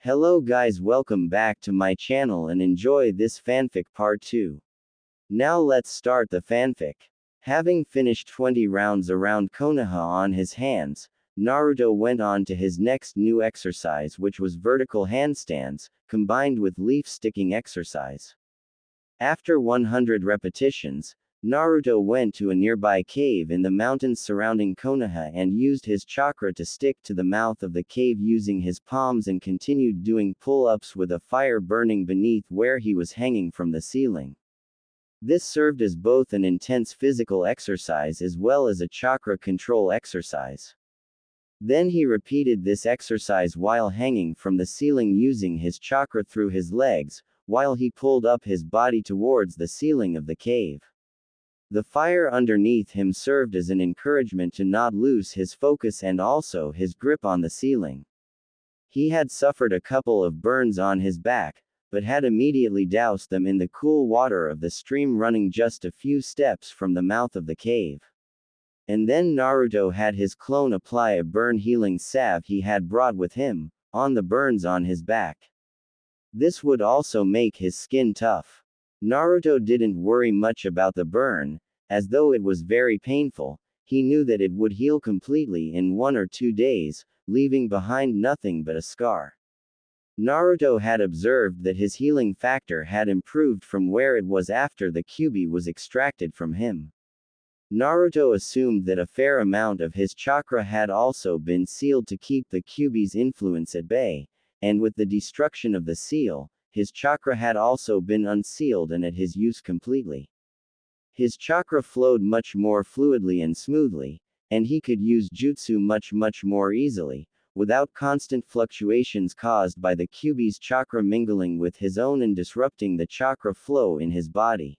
Hello guys, welcome back to my channel and enjoy this fanfic part 2. Now let's start the fanfic. Having finished 20 rounds around Konoha on his hands, Naruto went on to his next new exercise, which was vertical handstands, combined with leaf sticking exercise. After 100 repetitions, Naruto went to a nearby cave in the mountains surrounding Konoha and used his chakra to stick to the mouth of the cave using his palms and continued doing pull-ups with a fire burning beneath where he was hanging from the ceiling. This served as both an intense physical exercise as well as a chakra control exercise. Then he repeated this exercise while hanging from the ceiling using his chakra through his legs, while he pulled up his body towards the ceiling of the cave. The fire underneath him served as an encouragement to not lose his focus and also his grip on the ceiling. He had suffered a couple of burns on his back, but had immediately doused them in the cool water of the stream running just a few steps from the mouth of the cave. And then Naruto had his clone apply a burn healing salve he had brought with him, on the burns on his back. This would also make his skin tough. Naruto didn't worry much about the burn, as though it was very painful. He knew that it would heal completely in 1 or 2 days, leaving behind nothing but a scar. Naruto had observed that his healing factor had improved from where it was after the Kyuubi was extracted from him. Naruto assumed that a fair amount of his chakra had also been sealed to keep the Kyuubi's influence at bay, and with the destruction of the seal, his chakra had also been unsealed and at his use completely. His chakra flowed much more fluidly and smoothly, and he could use jutsu much more easily, without constant fluctuations caused by the Kyuubi's chakra mingling with his own and disrupting the chakra flow in his body.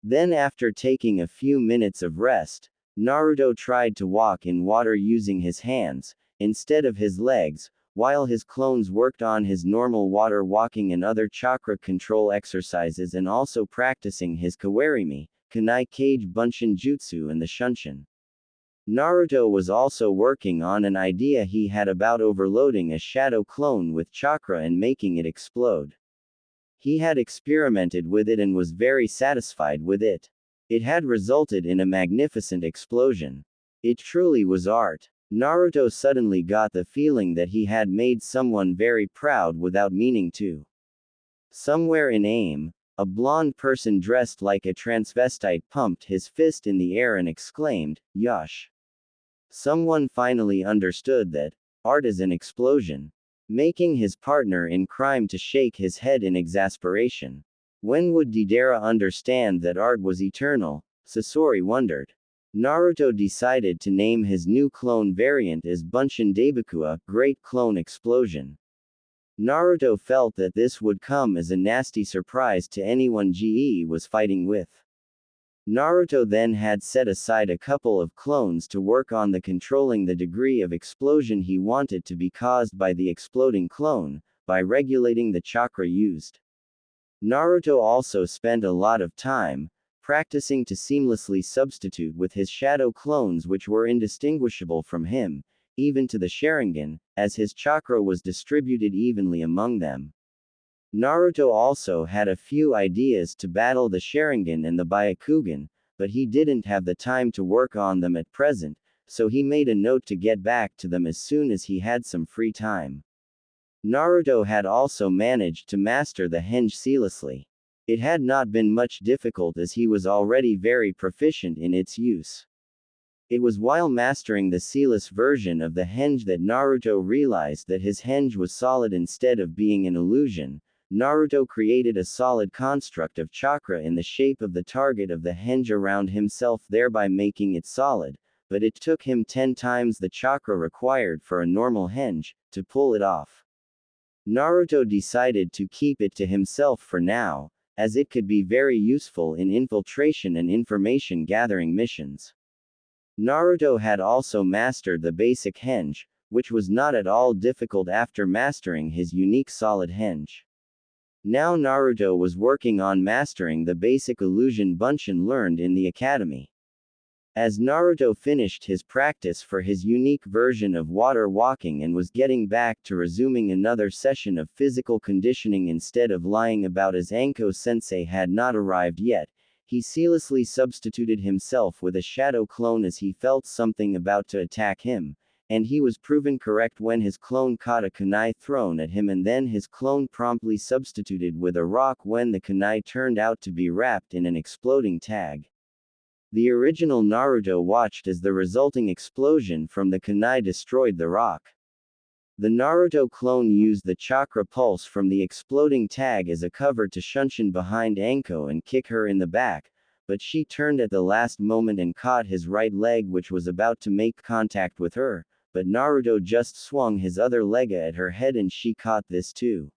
Then after taking a few minutes of rest, Naruto tried to walk in water using his hands, instead of his legs, while his clones worked on his normal water walking and other chakra control exercises and also practicing his kawarimi, kunai kage bunshin jutsu and the shunshin. Naruto was also working on an idea he had about overloading a shadow clone with chakra and making it explode. He had experimented with it and was very satisfied with it. It had resulted in a magnificent explosion. It truly was art. Naruto suddenly got the feeling that he had made someone very proud without meaning to. Somewhere in AIM, a blonde person dressed like a transvestite pumped his fist in the air and exclaimed, "Yosh!" Someone finally understood that art is an explosion, making his partner in crime to shake his head in exasperation. When would Deidara understand that art was eternal? Sasori wondered. Naruto decided to name his new clone variant as Bunshin Daibakua, Great Clone Explosion. Naruto felt that this would come as a nasty surprise to anyone GE was fighting with. Naruto then had set aside a couple of clones to work on the controlling the degree of explosion he wanted to be caused by the exploding clone, by regulating the chakra used. Naruto also spent a lot of time practicing to seamlessly substitute with his shadow clones which were indistinguishable from him, even to the Sharingan, as his chakra was distributed evenly among them. Naruto also had a few ideas to battle the Sharingan and the Byakugan, but he didn't have the time to work on them at present, so he made a note to get back to them as soon as he had some free time. Naruto had also managed to master the henge seamlessly. It had not been much difficult as he was already very proficient in its use. It was while mastering the sealess version of the henge that Naruto realized that his henge was solid instead of being an illusion. Naruto created a solid construct of chakra in the shape of the target of the henge around himself, thereby making it solid, but it took him 10 times the chakra required for a normal henge to pull it off. Naruto decided to keep it to himself for now, as it could be very useful in infiltration and information gathering missions. Naruto had also mastered the basic henge, which was not at all difficult after mastering his unique solid henge. Now Naruto was working on mastering the basic illusion Bunshin learned in the academy. As Naruto finished his practice for his unique version of water walking and was getting back to resuming another session of physical conditioning instead of lying about as Anko-sensei had not arrived yet, he seamlessly substituted himself with a shadow clone as he felt something about to attack him, and he was proven correct when his clone caught a kunai thrown at him and then his clone promptly substituted with a rock when the kunai turned out to be wrapped in an exploding tag. The original Naruto watched as the resulting explosion from the kunai destroyed the rock. The Naruto clone used the chakra pulse from the exploding tag as a cover to shunshin behind Anko and kick her in the back, but she turned at the last moment and caught his right leg which was about to make contact with her, but Naruto just swung his other leg at her head and she caught this too.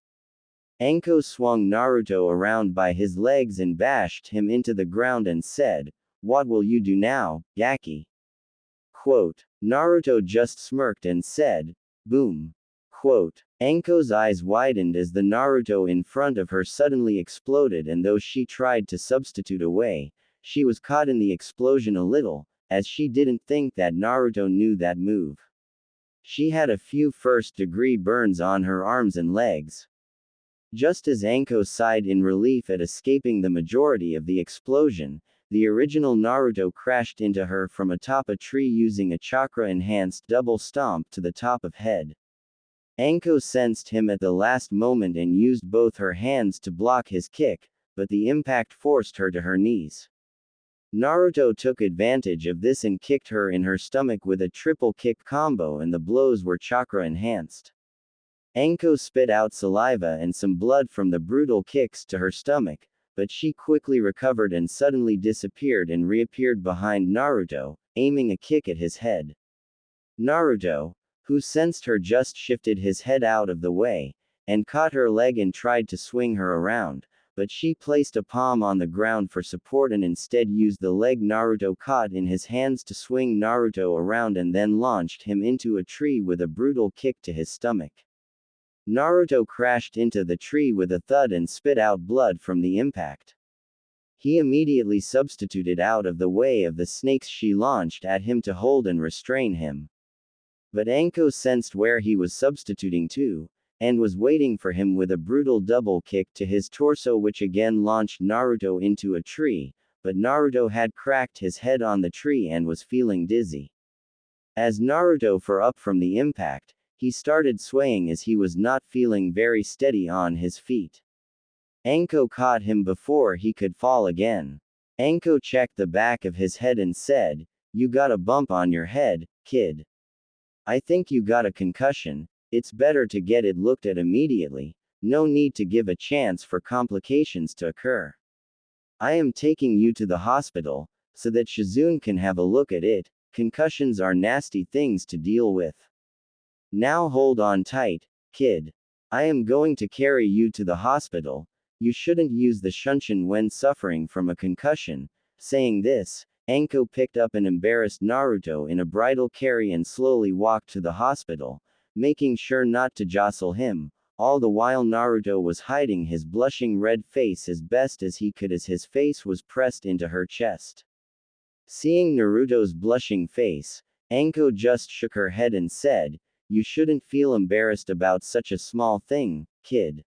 Anko swung Naruto around by his legs and bashed him into the ground and said, "What will you do now, Gaki?" Quote. Naruto just smirked and said, "Boom." Quote. Anko's eyes widened as the Naruto in front of her suddenly exploded and though she tried to substitute away, she was caught in the explosion a little, as she didn't think that Naruto knew that move. She had a few first-degree burns on her arms and legs. Just as Anko sighed in relief at escaping the majority of the explosion, the original Naruto crashed into her from atop a tree using a chakra-enhanced double stomp to the top of head. Anko sensed him at the last moment and used both her hands to block his kick, but the impact forced her to her knees. Naruto took advantage of this and kicked her in her stomach with a triple kick combo and the blows were chakra-enhanced. Anko spit out saliva and some blood from the brutal kicks to her stomach, but she quickly recovered and suddenly disappeared and reappeared behind Naruto, aiming a kick at his head. Naruto, who sensed her, just shifted his head out of the way, and caught her leg and tried to swing her around, but she placed a palm on the ground for support and instead used the leg Naruto caught in his hands to swing Naruto around and then launched him into a tree with a brutal kick to his stomach. Naruto crashed into the tree with a thud and spit out blood from the impact. He immediately substituted out of the way of the snakes she launched at him to hold and restrain him. But Anko sensed where he was substituting to, and was waiting for him with a brutal double kick to his torso which again launched Naruto into a tree, but Naruto had cracked his head on the tree and was feeling dizzy. As Naruto fell up from the impact, he started swaying as he was not feeling very steady on his feet. Anko caught him before he could fall again. Anko checked the back of his head and said, "You got a bump on your head, kid. I think you got a concussion. It's better to get it looked at immediately, no need to give a chance for complications to occur. I am taking you to the hospital, so that Shizune can have a look at it. Concussions are nasty things to deal with. Now hold on tight, kid. I am going to carry you to the hospital. You shouldn't use the shunshin when suffering from a concussion." Saying this, Anko picked up an embarrassed Naruto in a bridal carry and slowly walked to the hospital, making sure not to jostle him, all the while Naruto was hiding his blushing red face as best as he could as his face was pressed into her chest. Seeing Naruto's blushing face, Anko just shook her head and said, "You shouldn't feel embarrassed about such a small thing, kid.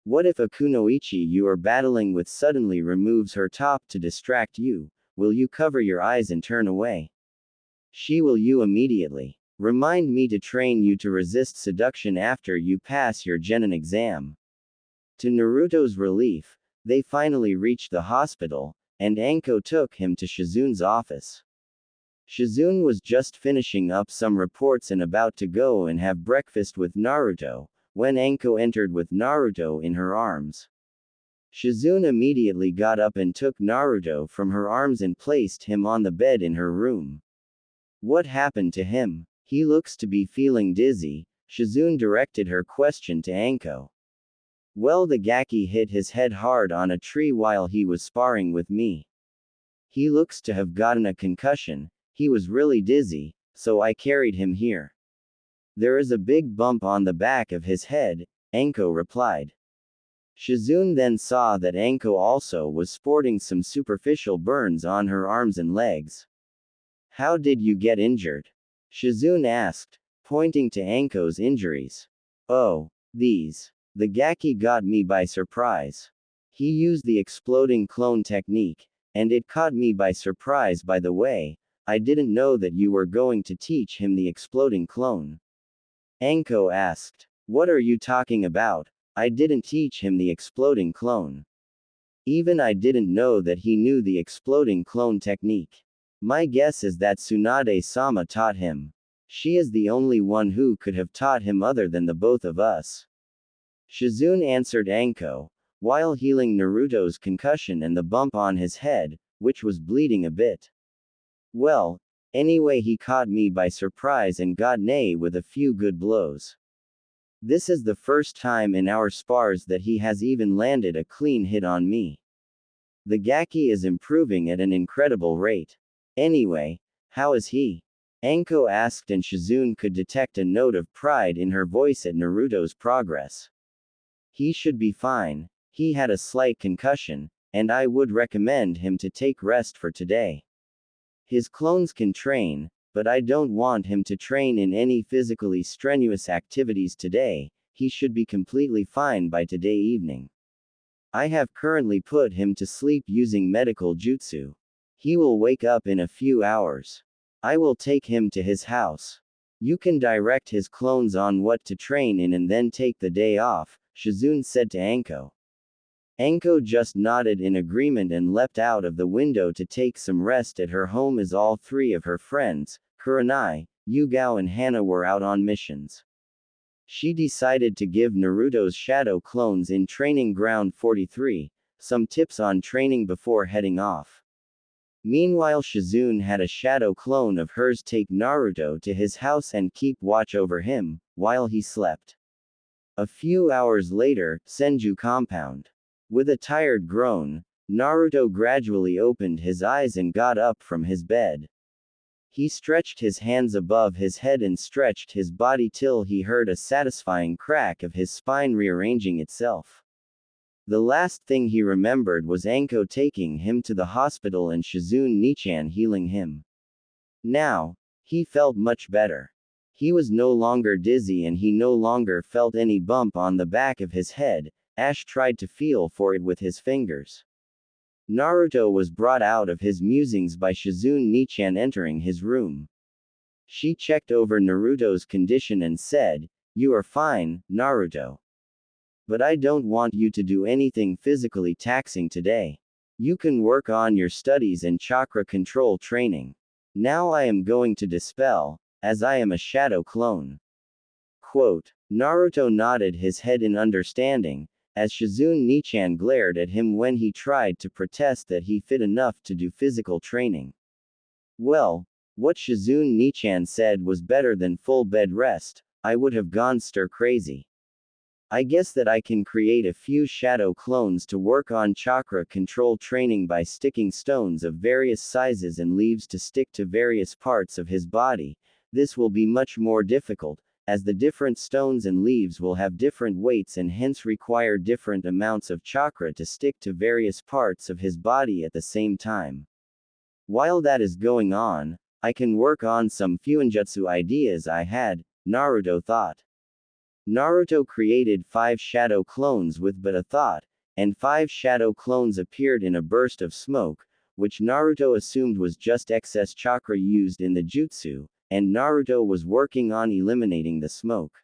What if a kunoichi you are battling with suddenly removes her top to distract you? Will you cover your eyes and turn away? She will you immediately. Remind me to train you to resist seduction after you pass your genin exam." To Naruto's relief, they finally reached the hospital, and Anko took him to Shizune's office. Shizune was just finishing up some reports and about to go and have breakfast with Naruto, when Anko entered with Naruto in her arms. Shizune immediately got up and took Naruto from her arms and placed him on the bed in her room. "What happened to him? He looks to be feeling dizzy," Shizune directed her question to Anko. "Well, the Gaki hit his head hard on a tree while he was sparring with me. He looks to have gotten a concussion. He was really dizzy, so I carried him here. There is a big bump on the back of his head," Anko replied. Shizune then saw that Anko also was sporting some superficial burns on her arms and legs. How did you get injured? Shizune asked, pointing to Anko's injuries. Oh, these. The Gaki got me by surprise. He used the exploding clone technique, and it caught me by surprise. By the way, I didn't know that you were going to teach him the exploding clone. Anko asked. What are you talking about? I didn't teach him the exploding clone. Even I didn't know that he knew the exploding clone technique. My guess is that Tsunade-sama taught him. She is the only one who could have taught him other than the both of us. Shizune answered Anko, while healing Naruto's concussion and the bump on his head, which was bleeding a bit. Well, anyway, he caught me by surprise and got Nae with a few good blows. This is the first time in our spars that he has even landed a clean hit on me. The Gaki is improving at an incredible rate. Anyway, how is he? Anko asked, and Shizune could detect a note of pride in her voice at Naruto's progress. He should be fine. He had a slight concussion, and I would recommend him to take rest for today. His clones can train, but I don't want him to train in any physically strenuous activities today. He should be completely fine by today evening. I have currently put him to sleep using medical jutsu. He will wake up in a few hours. I will take him to his house. You can direct his clones on what to train in and then take the day off, Shizune said to Anko. Anko just nodded in agreement and leapt out of the window to take some rest at her home as all three of her friends, Kuranai, Yugao and Hana, were out on missions. She decided to give Naruto's shadow clones in Training Ground 43 some tips on training before heading off. Meanwhile, Shizune had a shadow clone of hers take Naruto to his house and keep watch over him, while he slept. A few hours later, Senju compound. With a tired groan, Naruto gradually opened his eyes and got up from his bed. He stretched his hands above his head and stretched his body till he heard a satisfying crack of his spine rearranging itself. The last thing he remembered was Anko taking him to the hospital and Shizune Nichan healing him. Now, he felt much better. He was no longer dizzy and he no longer felt any bump on the back of his head. Ash tried to feel for it with his fingers. Naruto was brought out of his musings by Shizune Nichan entering his room. She checked over Naruto's condition and said, "You are fine, Naruto. But I don't want you to do anything physically taxing today. You can work on your studies and chakra control training. Now I am going to dispel, as I am a shadow clone." Quote. Naruto nodded his head in understanding, as Shizune Nichan glared at him when he tried to protest that he fit enough to do physical training. Well, what Shizune Nichan said was better than full bed rest. I would have gone stir crazy. I guess that I can create a few shadow clones to work on chakra control training by sticking stones of various sizes and leaves to stick to various parts of his body. This will be much more difficult, as the different stones and leaves will have different weights and hence require different amounts of chakra to stick to various parts of his body at the same time. While that is going on, I can work on some fuinjutsu ideas I had, Naruto thought. Naruto created 5 shadow clones with but a thought, and 5 shadow clones appeared in a burst of smoke, which Naruto assumed was just excess chakra used in the jutsu, and Naruto was working on eliminating the smoke.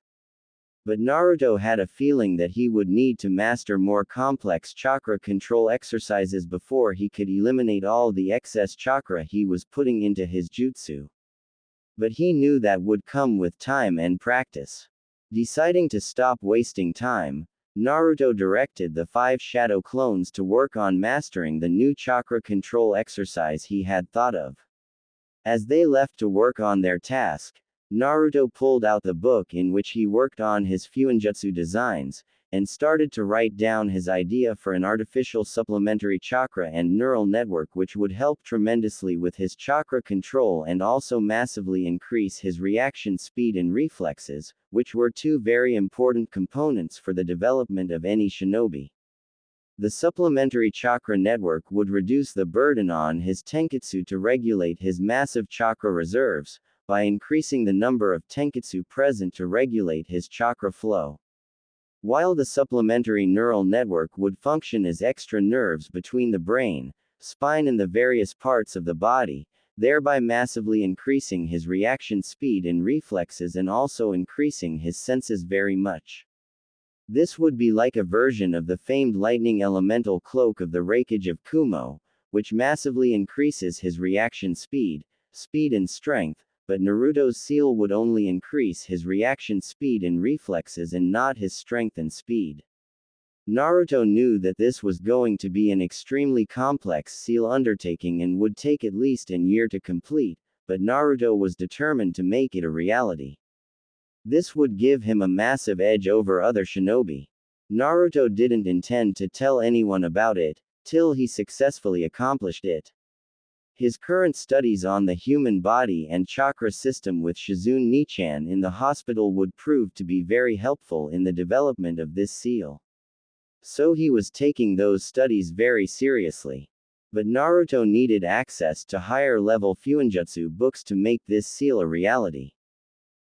But Naruto had a feeling that he would need to master more complex chakra control exercises before he could eliminate all the excess chakra he was putting into his jutsu. But he knew that would come with time and practice. Deciding to stop wasting time, Naruto directed the 5 shadow clones to work on mastering the new chakra control exercise he had thought of. As they left to work on their task, Naruto pulled out the book in which he worked on his fuinjutsu designs, and started to write down his idea for an artificial supplementary chakra and neural network which would help tremendously with his chakra control and also massively increase his reaction speed and reflexes, which were 2 very important components for the development of any shinobi. The supplementary chakra network would reduce the burden on his tenketsu to regulate his massive chakra reserves, by increasing the number of tenketsu present to regulate his chakra flow. While the supplementary neural network would function as extra nerves between the brain, spine and the various parts of the body, thereby massively increasing his reaction speed and reflexes and also increasing his senses very much. This would be like a version of the famed lightning elemental cloak of the Raikage of Kumo, which massively increases his reaction speed and strength, but Naruto's seal would only increase his reaction speed and reflexes and not his strength and speed. Naruto knew that this was going to be an extremely complex seal undertaking and would take at least a year to complete, but Naruto was determined to make it a reality. This would give him a massive edge over other shinobi. Naruto didn't intend to tell anyone about it, till he successfully accomplished it. His current studies on the human body and chakra system with Shizune Nichan in the hospital would prove to be very helpful in the development of this seal. So he was taking those studies very seriously. But Naruto needed access to higher-level Fuinjutsu books to make this seal a reality.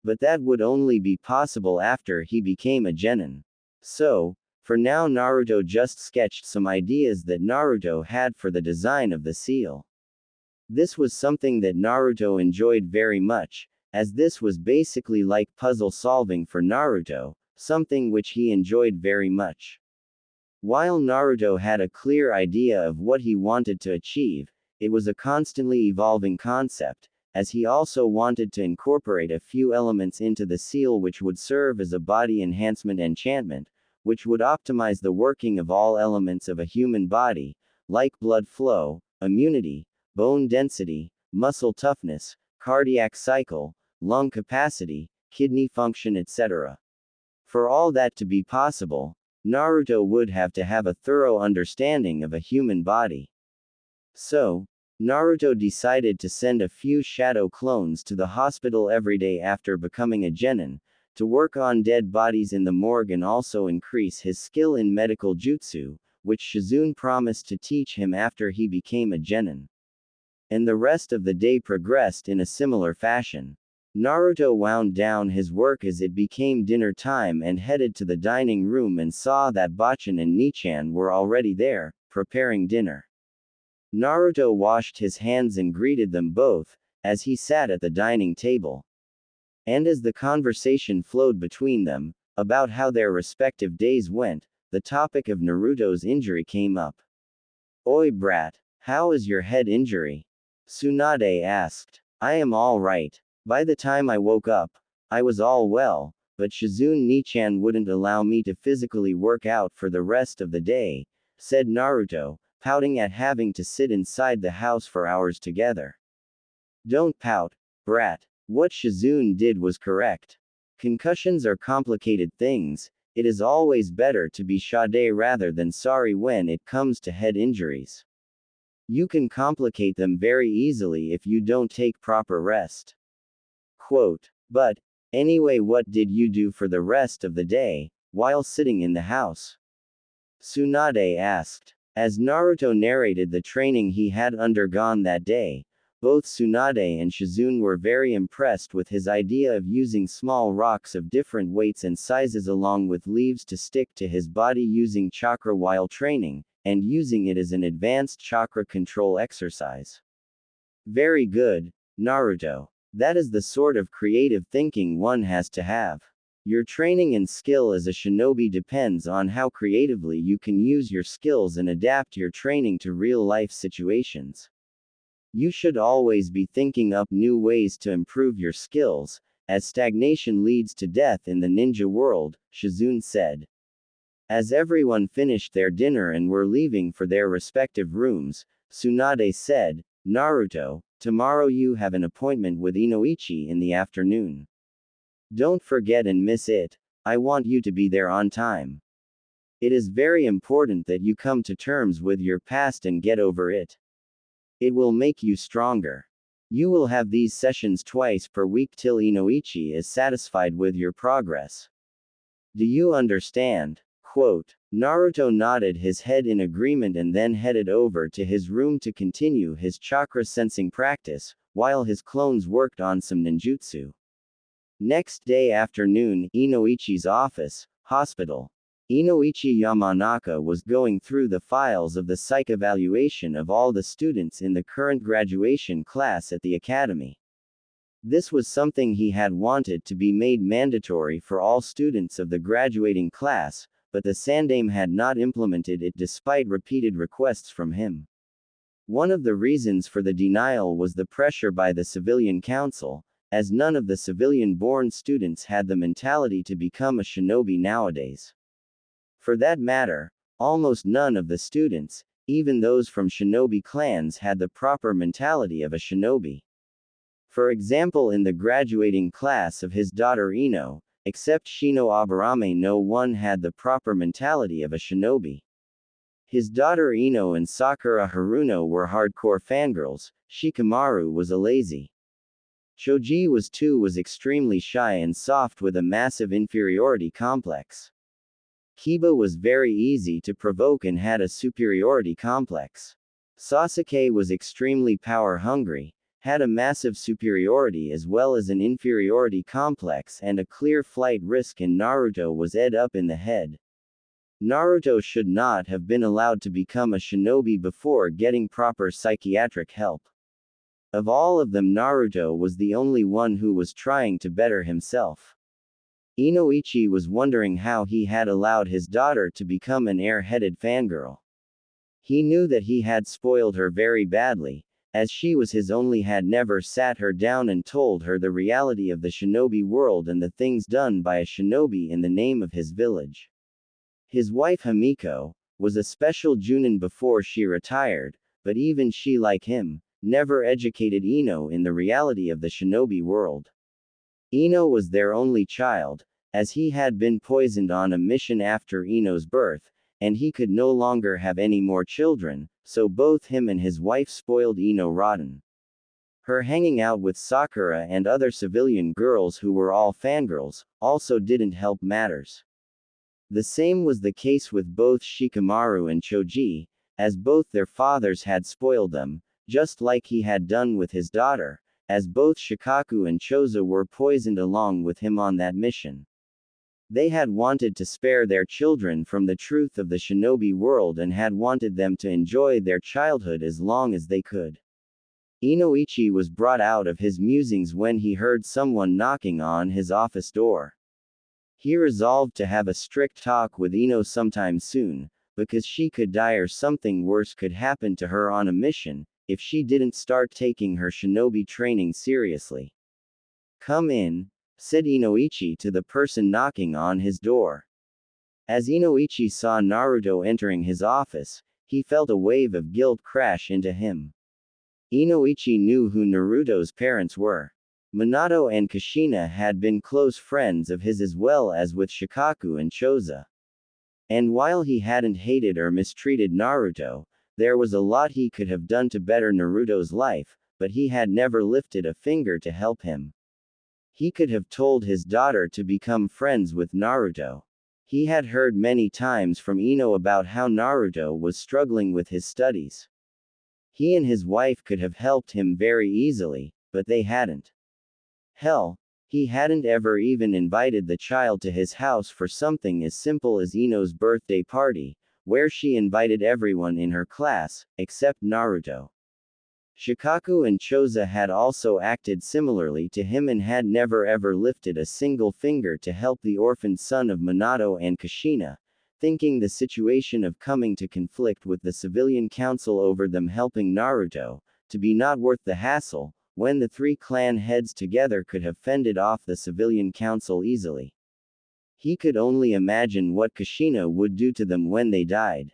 But that would only be possible after he became a genin. So, for now Naruto just sketched some ideas that Naruto had for the design of the seal. This was something that Naruto enjoyed very much, as this was basically like puzzle solving for Naruto, something which he enjoyed very much. While Naruto had a clear idea of what he wanted to achieve, it was a constantly evolving concept, as he also wanted to incorporate a few elements into the seal which would serve as a body enhancement enchantment, which would optimize the working of all elements of a human body, like blood flow, immunity, bone density, muscle toughness, cardiac cycle, lung capacity, kidney function, etc. For all that to be possible, Naruto would have to have a thorough understanding of a human body. So, Naruto decided to send a few shadow clones to the hospital every day after becoming a genin, to work on dead bodies in the morgue and also increase his skill in medical jutsu, which Shizune promised to teach him after he became a genin. And the rest of the day progressed in a similar fashion. Naruto wound down his work as it became dinner time and headed to the dining room and saw that Bachan and Nichan were already there, preparing dinner. Naruto washed his hands and greeted them both, as he sat at the dining table. And as the conversation flowed between them, about how their respective days went, the topic of Naruto's injury came up. "Oi brat, how is your head injury?" Tsunade asked. "I am all right. By the time I woke up, I was all well, but Shizune Nichan wouldn't allow me to physically work out for the rest of the day," said Naruto, pouting at having to sit inside the house for hours together. "Don't pout, brat. What Shizune did was correct. Concussions are complicated things, it is always better to be shade rather than sorry when it comes to head injuries. You can complicate them very easily if you don't take proper rest." Quote. "But, anyway, what did you do for the rest of the day, while sitting in the house?" Tsunade asked. As Naruto narrated the training he had undergone that day, both Tsunade and Shizune were very impressed with his idea of using small rocks of different weights and sizes along with leaves to stick to his body using chakra while training, and using it as an advanced chakra control exercise. "Very good, Naruto. That is the sort of creative thinking one has to have. Your training and skill as a shinobi depends on how creatively you can use your skills and adapt your training to real-life situations. You should always be thinking up new ways to improve your skills, as stagnation leads to death in the ninja world," Shizune said. As everyone finished their dinner and were leaving for their respective rooms, Tsunade said, "Naruto, tomorrow you have an appointment with Inoichi in the afternoon. Don't forget and miss it. I want you to be there on time. It is very important that you come to terms with your past and get over it. It will make you stronger. You will have these sessions twice per week till Inoichi is satisfied with your progress. Do you understand?" Quote, Naruto nodded his head in agreement and then headed over to his room to continue his chakra sensing practice, while his clones worked on some ninjutsu. Next day afternoon, Inoichi's office, hospital. Inoichi Yamanaka was going through the files of the psych evaluation of all the students in the current graduation class at the academy. This was something he had wanted to be made mandatory for all students of the graduating class, but the Sandaime had not implemented it despite repeated requests from him. One of the reasons for the denial was the pressure by the civilian council, as none of the civilian-born students had the mentality to become a shinobi nowadays. For that matter, almost none of the students, even those from shinobi clans, had the proper mentality of a shinobi. For example, in the graduating class of his daughter Ino, except Shino Aburame, no one had the proper mentality of a shinobi. His daughter Ino and Sakura Haruno were hardcore fangirls. Shikamaru was a lazy. Choji was extremely shy and soft with a massive inferiority complex. Kiba was very easy to provoke and had a superiority complex. Sasuke was extremely power-hungry, had a massive superiority as well as an inferiority complex and a clear flight risk, and Naruto was ed up in the head. Naruto should not have been allowed to become a shinobi before getting proper psychiatric help. Of all of them, Naruto was the only one who was trying to better himself. Inoichi was wondering how he had allowed his daughter to become an air-headed fangirl. He knew that he had spoiled her very badly, as she was his only, had never sat her down and told her the reality of the shinobi world and the things done by a shinobi in the name of his village. His wife Himiko was a special Junin before she retired, but even she, like him, never educated Ino in the reality of the shinobi world. Ino was their only child, as he had been poisoned on a mission after Ino's birth, and he could no longer have any more children, so both him and his wife spoiled Ino rotten. Her hanging out with Sakura and other civilian girls who were all fangirls also didn't help matters. The same was the case with both Shikamaru and Choji, as both their fathers had spoiled them, just like he had done with his daughter, as both Shikaku and Choza were poisoned along with him on that mission. They had wanted to spare their children from the truth of the shinobi world and had wanted them to enjoy their childhood as long as they could. Inoichi was brought out of his musings when he heard someone knocking on his office door. He resolved to have a strict talk with Ino sometime soon, because she could die or something worse could happen to her on a mission, if she didn't start taking her shinobi training seriously. Come in, said Inoichi to the person knocking on his door. As Inoichi saw Naruto entering his office, he felt a wave of guilt crash into him. Inoichi knew who Naruto's parents were. Minato and Kushina had been close friends of his as well as with Shikaku and Choza. And while he hadn't hated or mistreated Naruto, there was a lot he could have done to better Naruto's life, but he had never lifted a finger to help him. He could have told his daughter to become friends with Naruto. He had heard many times from Ino about how Naruto was struggling with his studies. He and his wife could have helped him very easily, but they hadn't. Hell, he hadn't ever even invited the child to his house for something as simple as Ino's birthday party, where she invited everyone in her class, except Naruto. Shikaku and Choza had also acted similarly to him and had never ever lifted a single finger to help the orphaned son of Minato and Kushina, thinking the situation of coming to conflict with the civilian council over them helping Naruto to be not worth the hassle, when the three clan heads together could have fended off the civilian council easily. He could only imagine what Kushina would do to them when they died.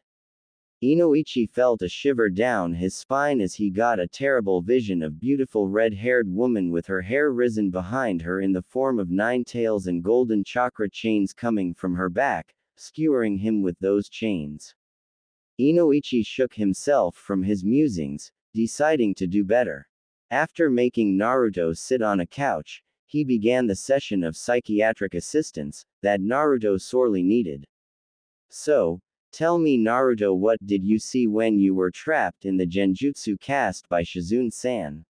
Inoichi felt a shiver down his spine as he got a terrible vision of beautiful red-haired woman with her hair risen behind her in the form of 9 tails and golden chakra chains coming from her back, skewering him with those chains. Inoichi shook himself from his musings, deciding to do better. After making Naruto sit on a couch, he began the session of psychiatric assistance that Naruto sorely needed. So, tell me Naruto, what did you see when you were trapped in the genjutsu cast by Shizune-san?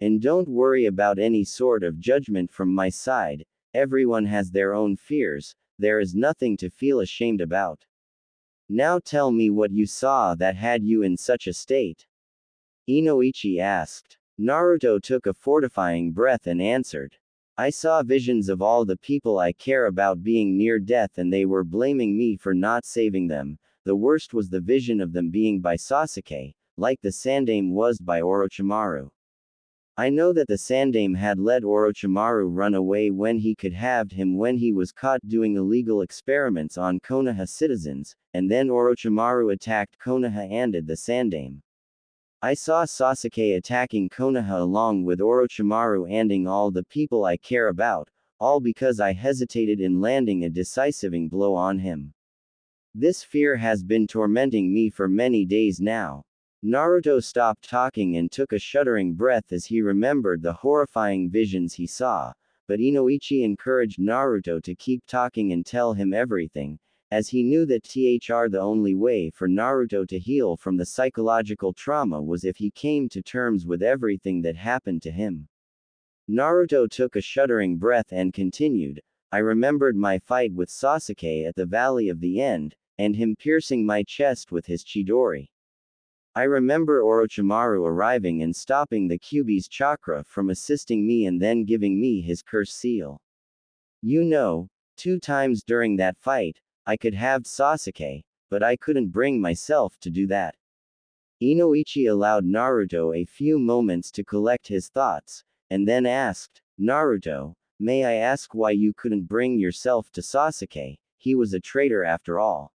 And don't worry about any sort of judgment from my side, everyone has their own fears, there is nothing to feel ashamed about. Now tell me what you saw that had you in such a state. Inoichi asked. Naruto took a fortifying breath and answered. I saw visions of all the people I care about being near death and they were blaming me for not saving them. The worst was the vision of them being by Sasuke, like the Sandame was by Orochimaru. I know that the Sandame had let Orochimaru run away when he could have him when he was caught doing illegal experiments on Konoha citizens, and then Orochimaru attacked Konoha and the Sandame. I saw Sasuke attacking Konoha along with Orochimaru and all the people I care about, all because I hesitated in landing a decisive blow on him. This fear has been tormenting me for many days now. Naruto stopped talking and took a shuddering breath as he remembered the horrifying visions he saw, but Inoichi encouraged Naruto to keep talking and tell him everything, as he knew that the only way for Naruto to heal from the psychological trauma was if he came to terms with everything that happened to him. Naruto took a shuddering breath and continued, I remembered my fight with Sasuke at the Valley of the End, and him piercing my chest with his Chidori. I remember Orochimaru arriving and stopping the Kyuubi's chakra from assisting me and then giving me his curse seal. You know, 2 times during that fight, I could have Sasuke, but I couldn't bring myself to do that. Inoichi allowed Naruto a few moments to collect his thoughts, and then asked, Naruto, may I ask why you couldn't bring yourself to Sasuke? He was a traitor after all.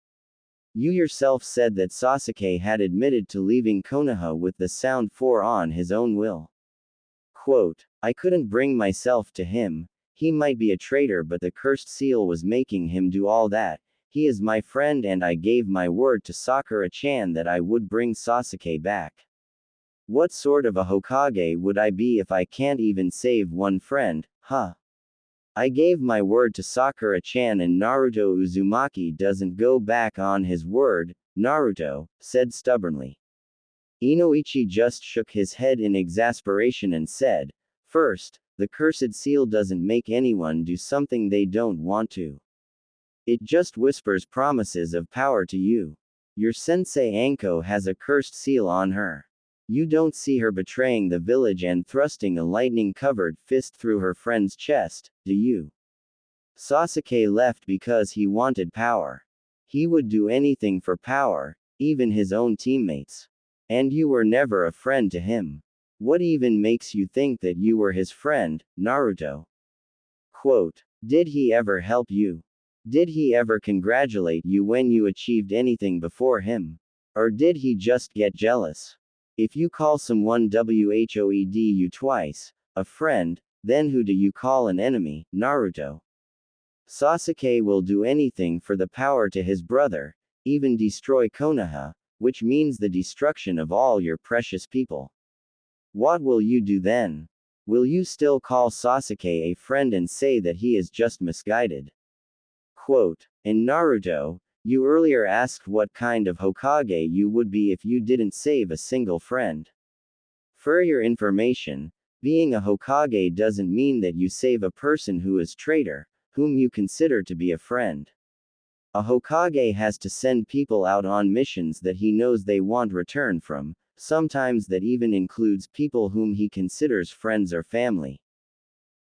You yourself said that Sasuke had admitted to leaving Konoha with the Sound 4 on his own will. Quote, I couldn't bring myself to him. He might be a traitor, but the cursed seal was making him do all that. He is my friend and I gave my word to Sakura-chan that I would bring Sasuke back. What sort of a Hokage would I be if I can't even save one friend, huh? I gave my word to Sakura-chan and Naruto Uzumaki doesn't go back on his word, Naruto said stubbornly. Inoichi just shook his head in exasperation and said, First, the cursed seal doesn't make anyone do something they don't want to. It just whispers promises of power to you. Your sensei Anko has a cursed seal on her. You don't see her betraying the village and thrusting a lightning-covered fist through her friend's chest, do you? Sasuke left because he wanted power. He would do anything for power, even his own teammates. And you were never a friend to him. What even makes you think that you were his friend, Naruto? Quote, did he ever help you? Did he ever congratulate you when you achieved anything before him? Or did he just get jealous? If you call someone whoedu twice, a friend, then who do you call an enemy, Naruto? Sasuke will do anything for the power to his brother, even destroy Konoha, which means the destruction of all your precious people. What will you do then? Will you still call Sasuke a friend and say that he is just misguided? Quote, in Naruto, you earlier asked what kind of Hokage you would be if you didn't save a single friend. For your information, being a Hokage doesn't mean that you save a person who is traitor, whom you consider to be a friend. A Hokage has to send people out on missions that he knows they want return from, sometimes that even includes people whom he considers friends or family.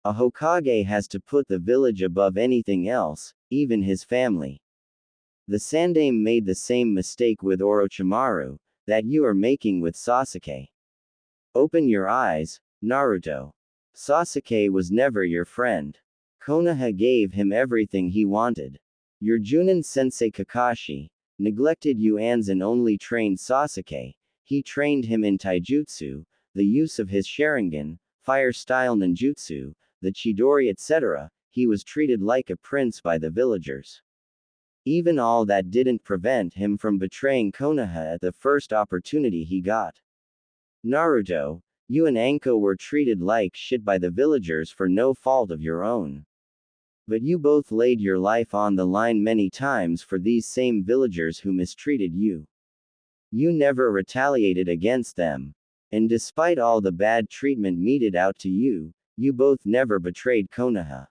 A Hokage has to put the village above anything else, even his family. The Sandame made the same mistake with Orochimaru, that you are making with Sasuke. Open your eyes, Naruto. Sasuke was never your friend. Konoha gave him everything he wanted. Your Junin sensei Kakashi neglected you and only trained Sasuke. He trained him in taijutsu, the use of his Sharingan, fire-style ninjutsu, the Chidori etc. He was treated like a prince by the villagers. Even all that didn't prevent him from betraying Konoha at the first opportunity he got. Naruto, you and Anko were treated like shit by the villagers for no fault of your own. But you both laid your life on the line many times for these same villagers who mistreated you. You never retaliated against them. And despite all the bad treatment meted out to you, you both never betrayed Konoha.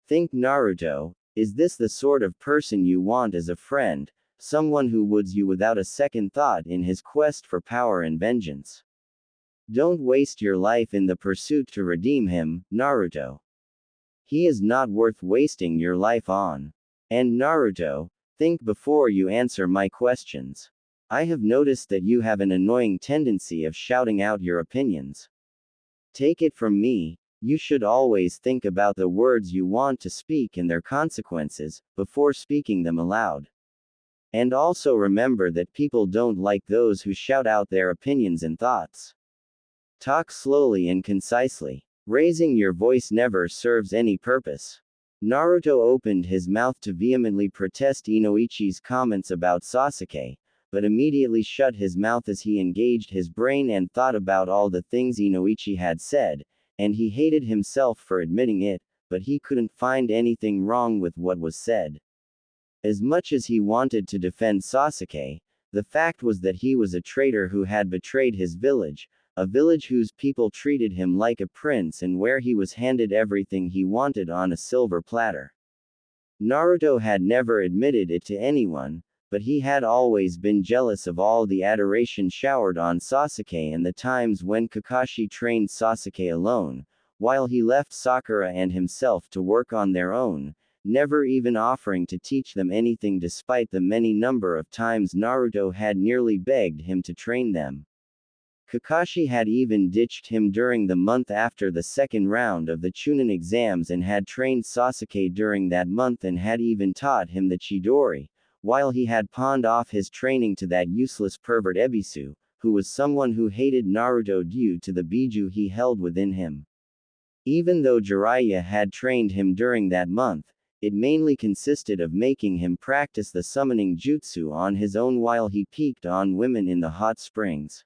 Think Naruto, is this the sort of person you want as a friend, someone who woods you without a second thought in his quest for power and vengeance? Don't waste your life in the pursuit to redeem him, Naruto. He is not worth wasting your life on. And Naruto, think before you answer my questions. I have noticed that you have an annoying tendency of shouting out your opinions. Take it from me, you should always think about the words you want to speak and their consequences, before speaking them aloud. And also remember that people don't like those who shout out their opinions and thoughts. Talk slowly and concisely. Raising your voice never serves any purpose. Naruto opened his mouth to vehemently protest Inoichi's comments about Sasuke, but immediately shut his mouth as he engaged his brain and thought about all the things Inoichi had said, and he hated himself for admitting it, but he couldn't find anything wrong with what was said. As much as he wanted to defend Sasuke, the fact was that he was a traitor who had betrayed his village, a village whose people treated him like a prince and where he was handed everything he wanted on a silver platter. Naruto had never admitted it to anyone, but he had always been jealous of all the adoration showered on Sasuke and the times when Kakashi trained Sasuke alone, while he left Sakura and himself to work on their own, never even offering to teach them anything despite the many number of times Naruto had nearly begged him to train them. Kakashi had even ditched him during the month after the second round of the Chunin exams and had trained Sasuke during that month and had even taught him the Chidori, while he had pawned off his training to that useless pervert Ebisu, who was someone who hated Naruto due to the Biju he held within him. Even though Jiraiya had trained him during that month, it mainly consisted of making him practice the summoning jutsu on his own while he peeked on women in the hot springs.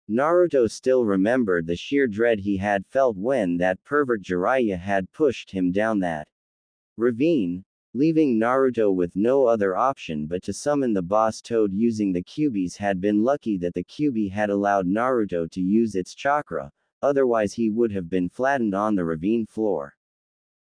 Naruto still remembered the sheer dread he had felt when that pervert Jiraiya had pushed him down that ravine, leaving Naruto with no other option but to summon the boss toad using the Kyuubi's. Had been lucky that the Kyuubi had allowed Naruto to use its chakra, otherwise he would have been flattened on the ravine floor.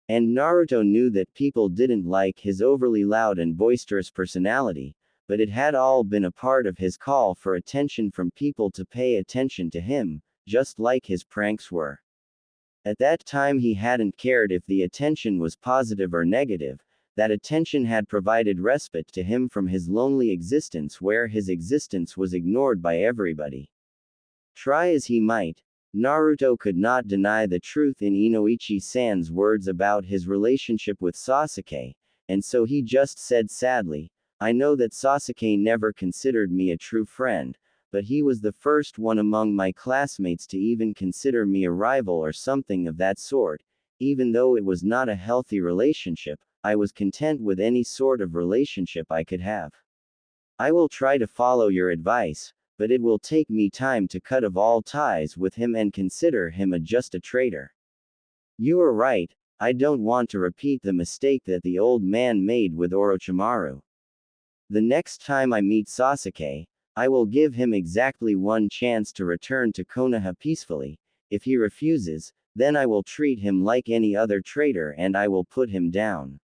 And Naruto knew that people didn't like his overly loud and boisterous personality, but it had all been a part of his call for attention from people to pay attention to him, just like his pranks were. At that time he hadn't cared if the attention was positive or negative, that attention had provided respite to him from his lonely existence where his existence was ignored by everybody. Try as he might, Naruto could not deny the truth in Inoichi-san's words about his relationship with Sasuke, and so he just said sadly, I know that Sasuke never considered me a true friend, but he was the first one among my classmates to even consider me a rival or something of that sort. Even though it was not a healthy relationship, I was content with any sort of relationship I could have. I will try to follow your advice, but it will take me time to cut off all ties with him and consider him just a traitor. You are right, I don't want to repeat the mistake that the old man made with Orochimaru. The next time I meet Sasuke, I will give him exactly one chance to return to Konoha peacefully. If he refuses, then I will treat him like any other traitor and I will put him down.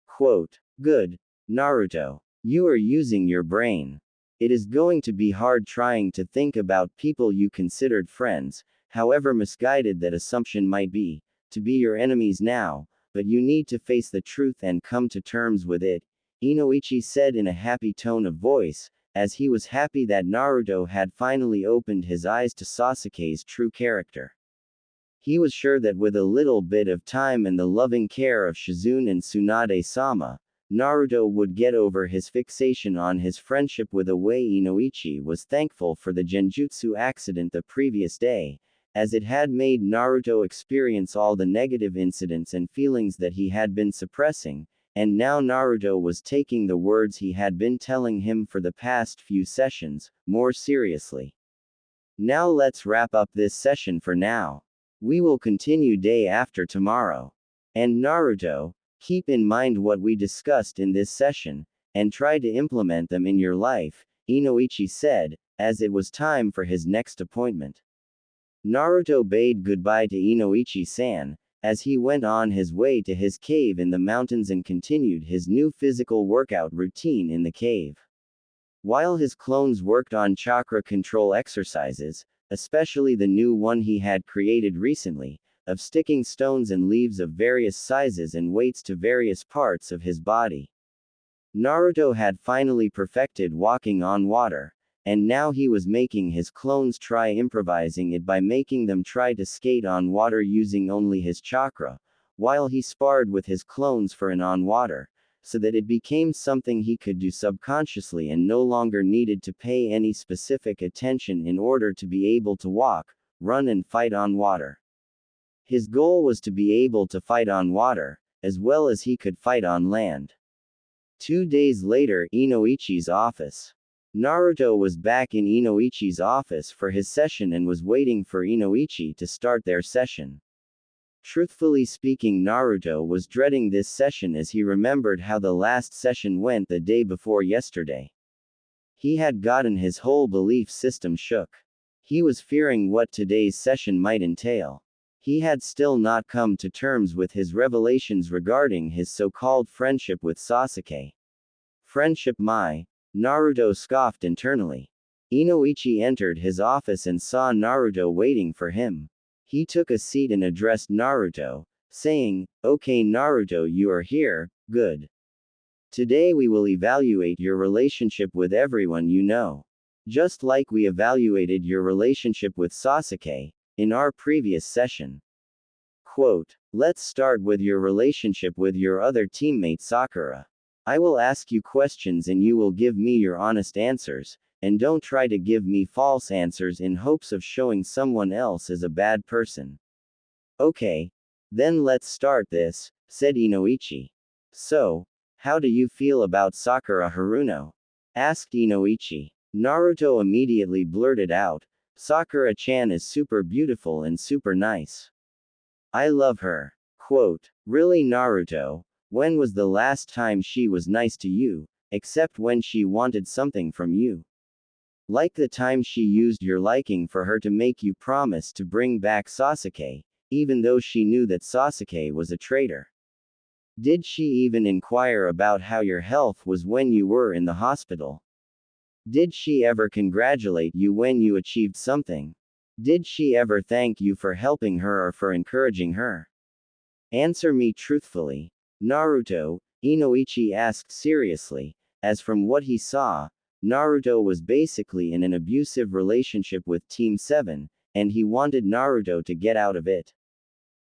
Quote. Good, Naruto. You are using your brain. It is going to be hard trying to think about people you considered friends, however misguided that assumption might be, to be your enemies now, but you need to face the truth and come to terms with it, Inoichi said in a happy tone of voice, as he was happy that Naruto had finally opened his eyes to Sasuke's true character. He was sure that with a little bit of time and the loving care of Shizune and Tsunade-sama, Naruto would get over his fixation on his friendship with Away. Inoichi was thankful for the genjutsu accident the previous day, as it had made Naruto experience all the negative incidents and feelings that he had been suppressing, and now Naruto was taking the words he had been telling him for the past few sessions, more seriously. Now let's wrap up this session for now. We will continue day after tomorrow. And Naruto, keep in mind what we discussed in this session, and try to implement them in your life, Inoichi said, as it was time for his next appointment. Naruto bade goodbye to Inoichi-san, as he went on his way to his cave in the mountains and continued his new physical workout routine in the cave. While his clones worked on chakra control exercises, especially the new one he had created recently, of sticking stones and leaves of various sizes and weights to various parts of his body. Naruto had finally perfected walking on water, and now he was making his clones try improvising it by making them try to skate on water using only his chakra, while he sparred with his clones for an on water, so that it became something he could do subconsciously and no longer needed to pay any specific attention in order to be able to walk, run and fight on water. His goal was to be able to fight on water, as well as he could fight on land. 2 days later, Inoichi's office. Naruto was back in Inoichi's office for his session and was waiting for Inoichi to start their session. Truthfully speaking, Naruto was dreading this session as he remembered how the last session went the day before yesterday. He had gotten his whole belief system shook. He was fearing what today's session might entail. He had still not come to terms with his revelations regarding his so-called friendship with Sasuke. Friendship mai? Naruto scoffed internally. Inoichi entered his office and saw Naruto waiting for him. He took a seat and addressed Naruto, saying, "Okay Naruto, you are here, good. Today we will evaluate your relationship with everyone you know. Just like we evaluated your relationship with Sasuke in our previous session." Quote, "Let's start with your relationship with your other teammate Sakura. I will ask you questions and you will give me your honest answers, and don't try to give me false answers in hopes of showing someone else as a bad person." "Okay. Then let's start this," said Inoichi. "So, how do you feel about Sakura Haruno?" asked Inoichi. Naruto immediately blurted out, "Sakura-chan is super beautiful and super nice. I love her." Quote, "Really Naruto? When was the last time she was nice to you, except when she wanted something from you? Like the time she used your liking for her to make you promise to bring back Sasuke, even though she knew that Sasuke was a traitor. Did she even inquire about how your health was when you were in the hospital? Did she ever congratulate you when you achieved something? Did she ever thank you for helping her or for encouraging her? Answer me truthfully, Naruto," Inoichi asked seriously, as from what he saw, Naruto was basically in an abusive relationship with Team 7, and he wanted Naruto to get out of it.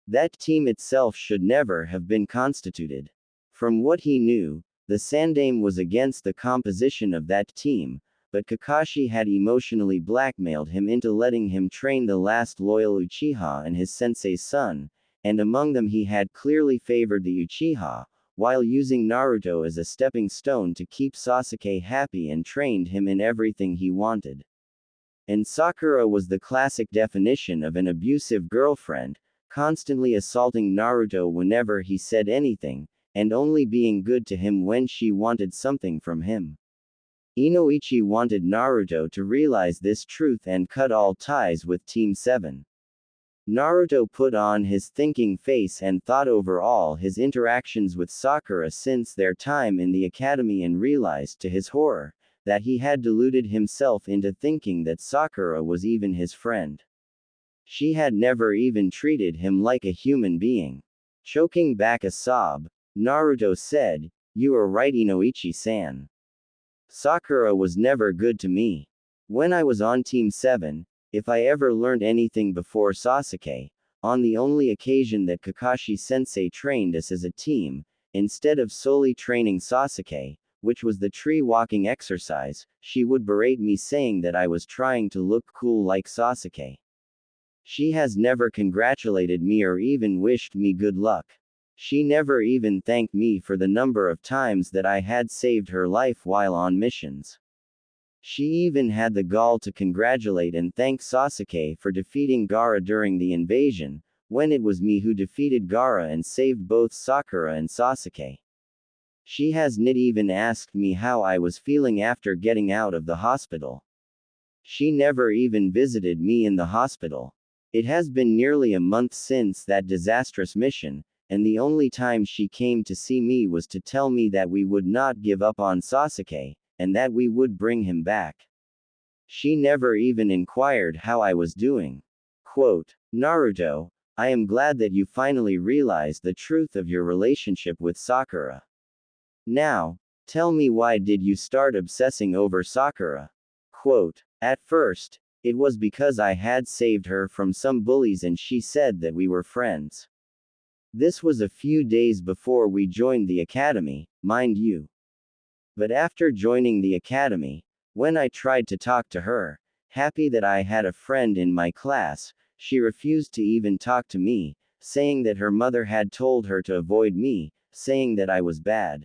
That team itself should never have been constituted. From what he knew, the Sandaime was against the composition of that team, but Kakashi had emotionally blackmailed him into letting him train the last loyal Uchiha and his sensei's son, and among them he had clearly favored the Uchiha, while using Naruto as a stepping stone to keep Sasuke happy and trained him in everything he wanted. And Sakura was the classic definition of an abusive girlfriend, constantly assaulting Naruto whenever he said anything, and only being good to him when she wanted something from him. Inoichi wanted Naruto to realize this truth and cut all ties with Team 7. Naruto put on his thinking face and thought over all his interactions with Sakura since their time in the academy and realized to his horror, that he had deluded himself into thinking that Sakura was even his friend. She had never even treated him like a human being. Choking back a sob, Naruto said, "You are right Inoichi-san. Sakura was never good to me. When I was on Team 7, if I ever learned anything before Sasuke, on the only occasion that Kakashi-sensei trained us as a team, instead of solely training Sasuke, which was the tree walking exercise, she would berate me saying that I was trying to look cool like Sasuke. She has never congratulated me or even wished me good luck. She never even thanked me for the number of times that I had saved her life while on missions. She even had the gall to congratulate and thank Sasuke for defeating Gaara during the invasion, when it was me who defeated Gaara and saved both Sakura and Sasuke. She hasn't even asked me how I was feeling after getting out of the hospital. She never even visited me in the hospital. It has been nearly a month since that disastrous mission, and the only time she came to see me was to tell me that we would not give up on Sasuke, and that we would bring him back. She never even inquired how I was doing. Quote, Naruto, I am glad that you finally realized the truth of your relationship with Sakura. Now, tell me, why did you start obsessing over Sakura? Quote, at first, it was because I had saved her from some bullies and she said that we were friends. This was a few days before we joined the academy, mind you. But after joining the academy, when I tried to talk to her, happy that I had a friend in my class, she refused to even talk to me, saying that her mother had told her to avoid me, saying that I was bad.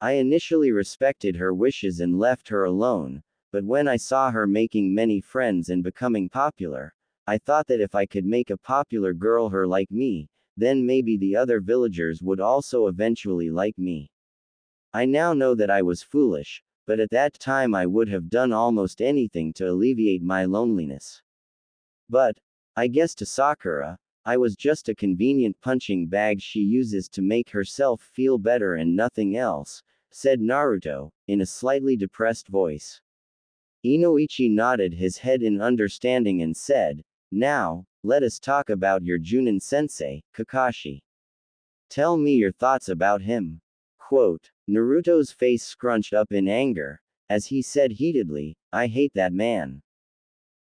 I initially respected her wishes and left her alone, but when I saw her making many friends and becoming popular, I thought that if I could make a popular girl her like me, then maybe the other villagers would also eventually like me. I now know that I was foolish, but at that time I would have done almost anything to alleviate my loneliness. But, I guess to Sakura, I was just a convenient punching bag she uses to make herself feel better and nothing else, said Naruto, in a slightly depressed voice. Inoichi nodded his head in understanding and said, now, let us talk about your Junin sensei, Kakashi. Tell me your thoughts about him. Quote, Naruto's face scrunched up in anger, as he said heatedly, I hate that man.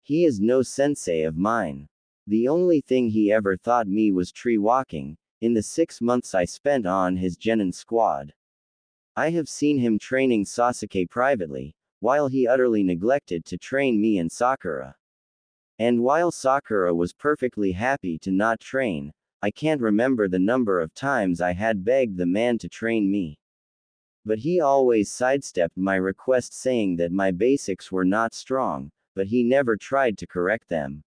He is no sensei of mine. The only thing he ever taught me was tree walking, in the 6 months I spent on his genin squad. I have seen him training Sasuke privately, while he utterly neglected to train me and Sakura. And while Sakura was perfectly happy to not train, I can't remember the number of times I had begged the man to train me. But he always sidestepped my request, saying that my basics were not strong, but he never tried to correct them.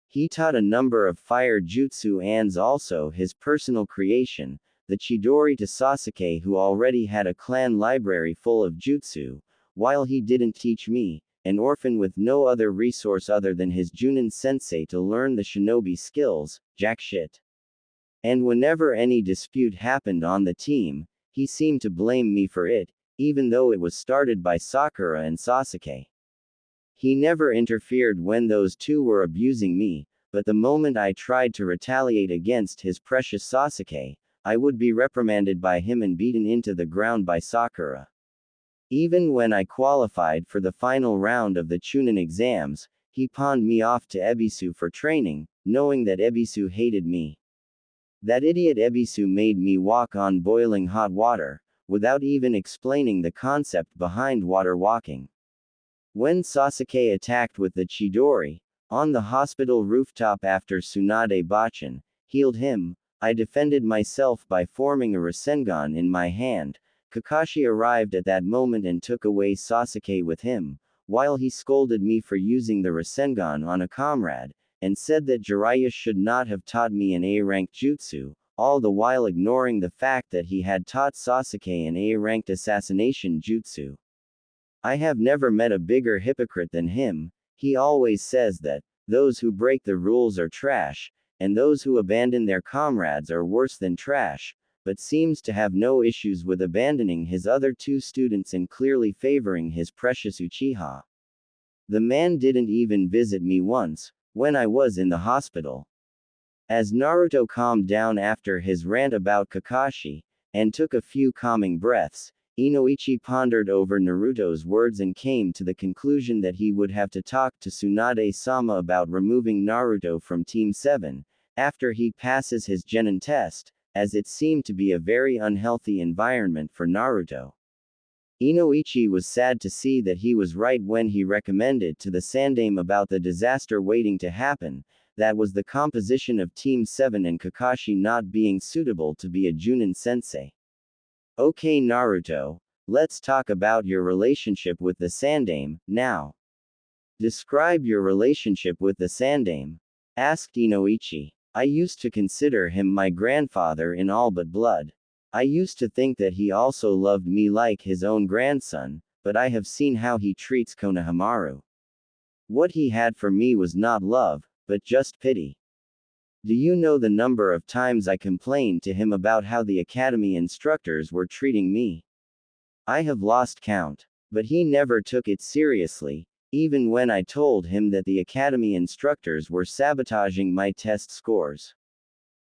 He taught a number of fire jutsu and also his personal creation, the Chidori, to Sasuke, who already had a clan library full of jutsu, while he didn't teach me, an orphan with no other resource other than his Junin sensei, to learn the shinobi skills, jack shit. And whenever any dispute happened on the team, he seemed to blame me for it, even though it was started by Sakura and Sasuke. He never interfered when those two were abusing me, but the moment I tried to retaliate against his precious Sasuke, I would be reprimanded by him and beaten into the ground by Sakura. Even when I qualified for the final round of the Chunin exams, he pawned me off to Ebisu for training, knowing that Ebisu hated me. That idiot Ebisu made me walk on boiling hot water, without even explaining the concept behind water walking. When Sasuke attacked with the Chidori, on the hospital rooftop after Tsunade Bachin healed him, I defended myself by forming a Rasengan in my hand. Kakashi arrived at that moment and took away Sasuke with him, while he scolded me for using the Rasengan on a comrade, and said that Jiraiya should not have taught me an A-ranked jutsu, all the while ignoring the fact that he had taught Sasuke an A-ranked assassination jutsu. I have never met a bigger hypocrite than him. He always says that those who break the rules are trash, and those who abandon their comrades are worse than trash, but seems to have no issues with abandoning his other two students and clearly favoring his precious Uchiha. The man didn't even visit me once, when I was in the hospital. As Naruto calmed down after his rant about Kakashi, and took a few calming breaths, Inoichi pondered over Naruto's words and came to the conclusion that he would have to talk to Tsunade-sama about removing Naruto from Team 7, after he passes his genin test, as it seemed to be a very unhealthy environment for Naruto. Inoichi was sad to see that he was right when he recommended to the Sandaime about the disaster waiting to happen, that was the composition of Team 7 and Kakashi not being suitable to be a Junin sensei. Okay Naruto, let's talk about your relationship with the Sandaime, now. Describe your relationship with the Sandaime, asked Inoichi. I used to consider him my grandfather in all but blood. I used to think that he also loved me like his own grandson, but I have seen how he treats Konohamaru. What he had for me was not love, but just pity. Do you know the number of times I complained to him about how the academy instructors were treating me? I have lost count. But he never took it seriously, even when I told him that the academy instructors were sabotaging my test scores.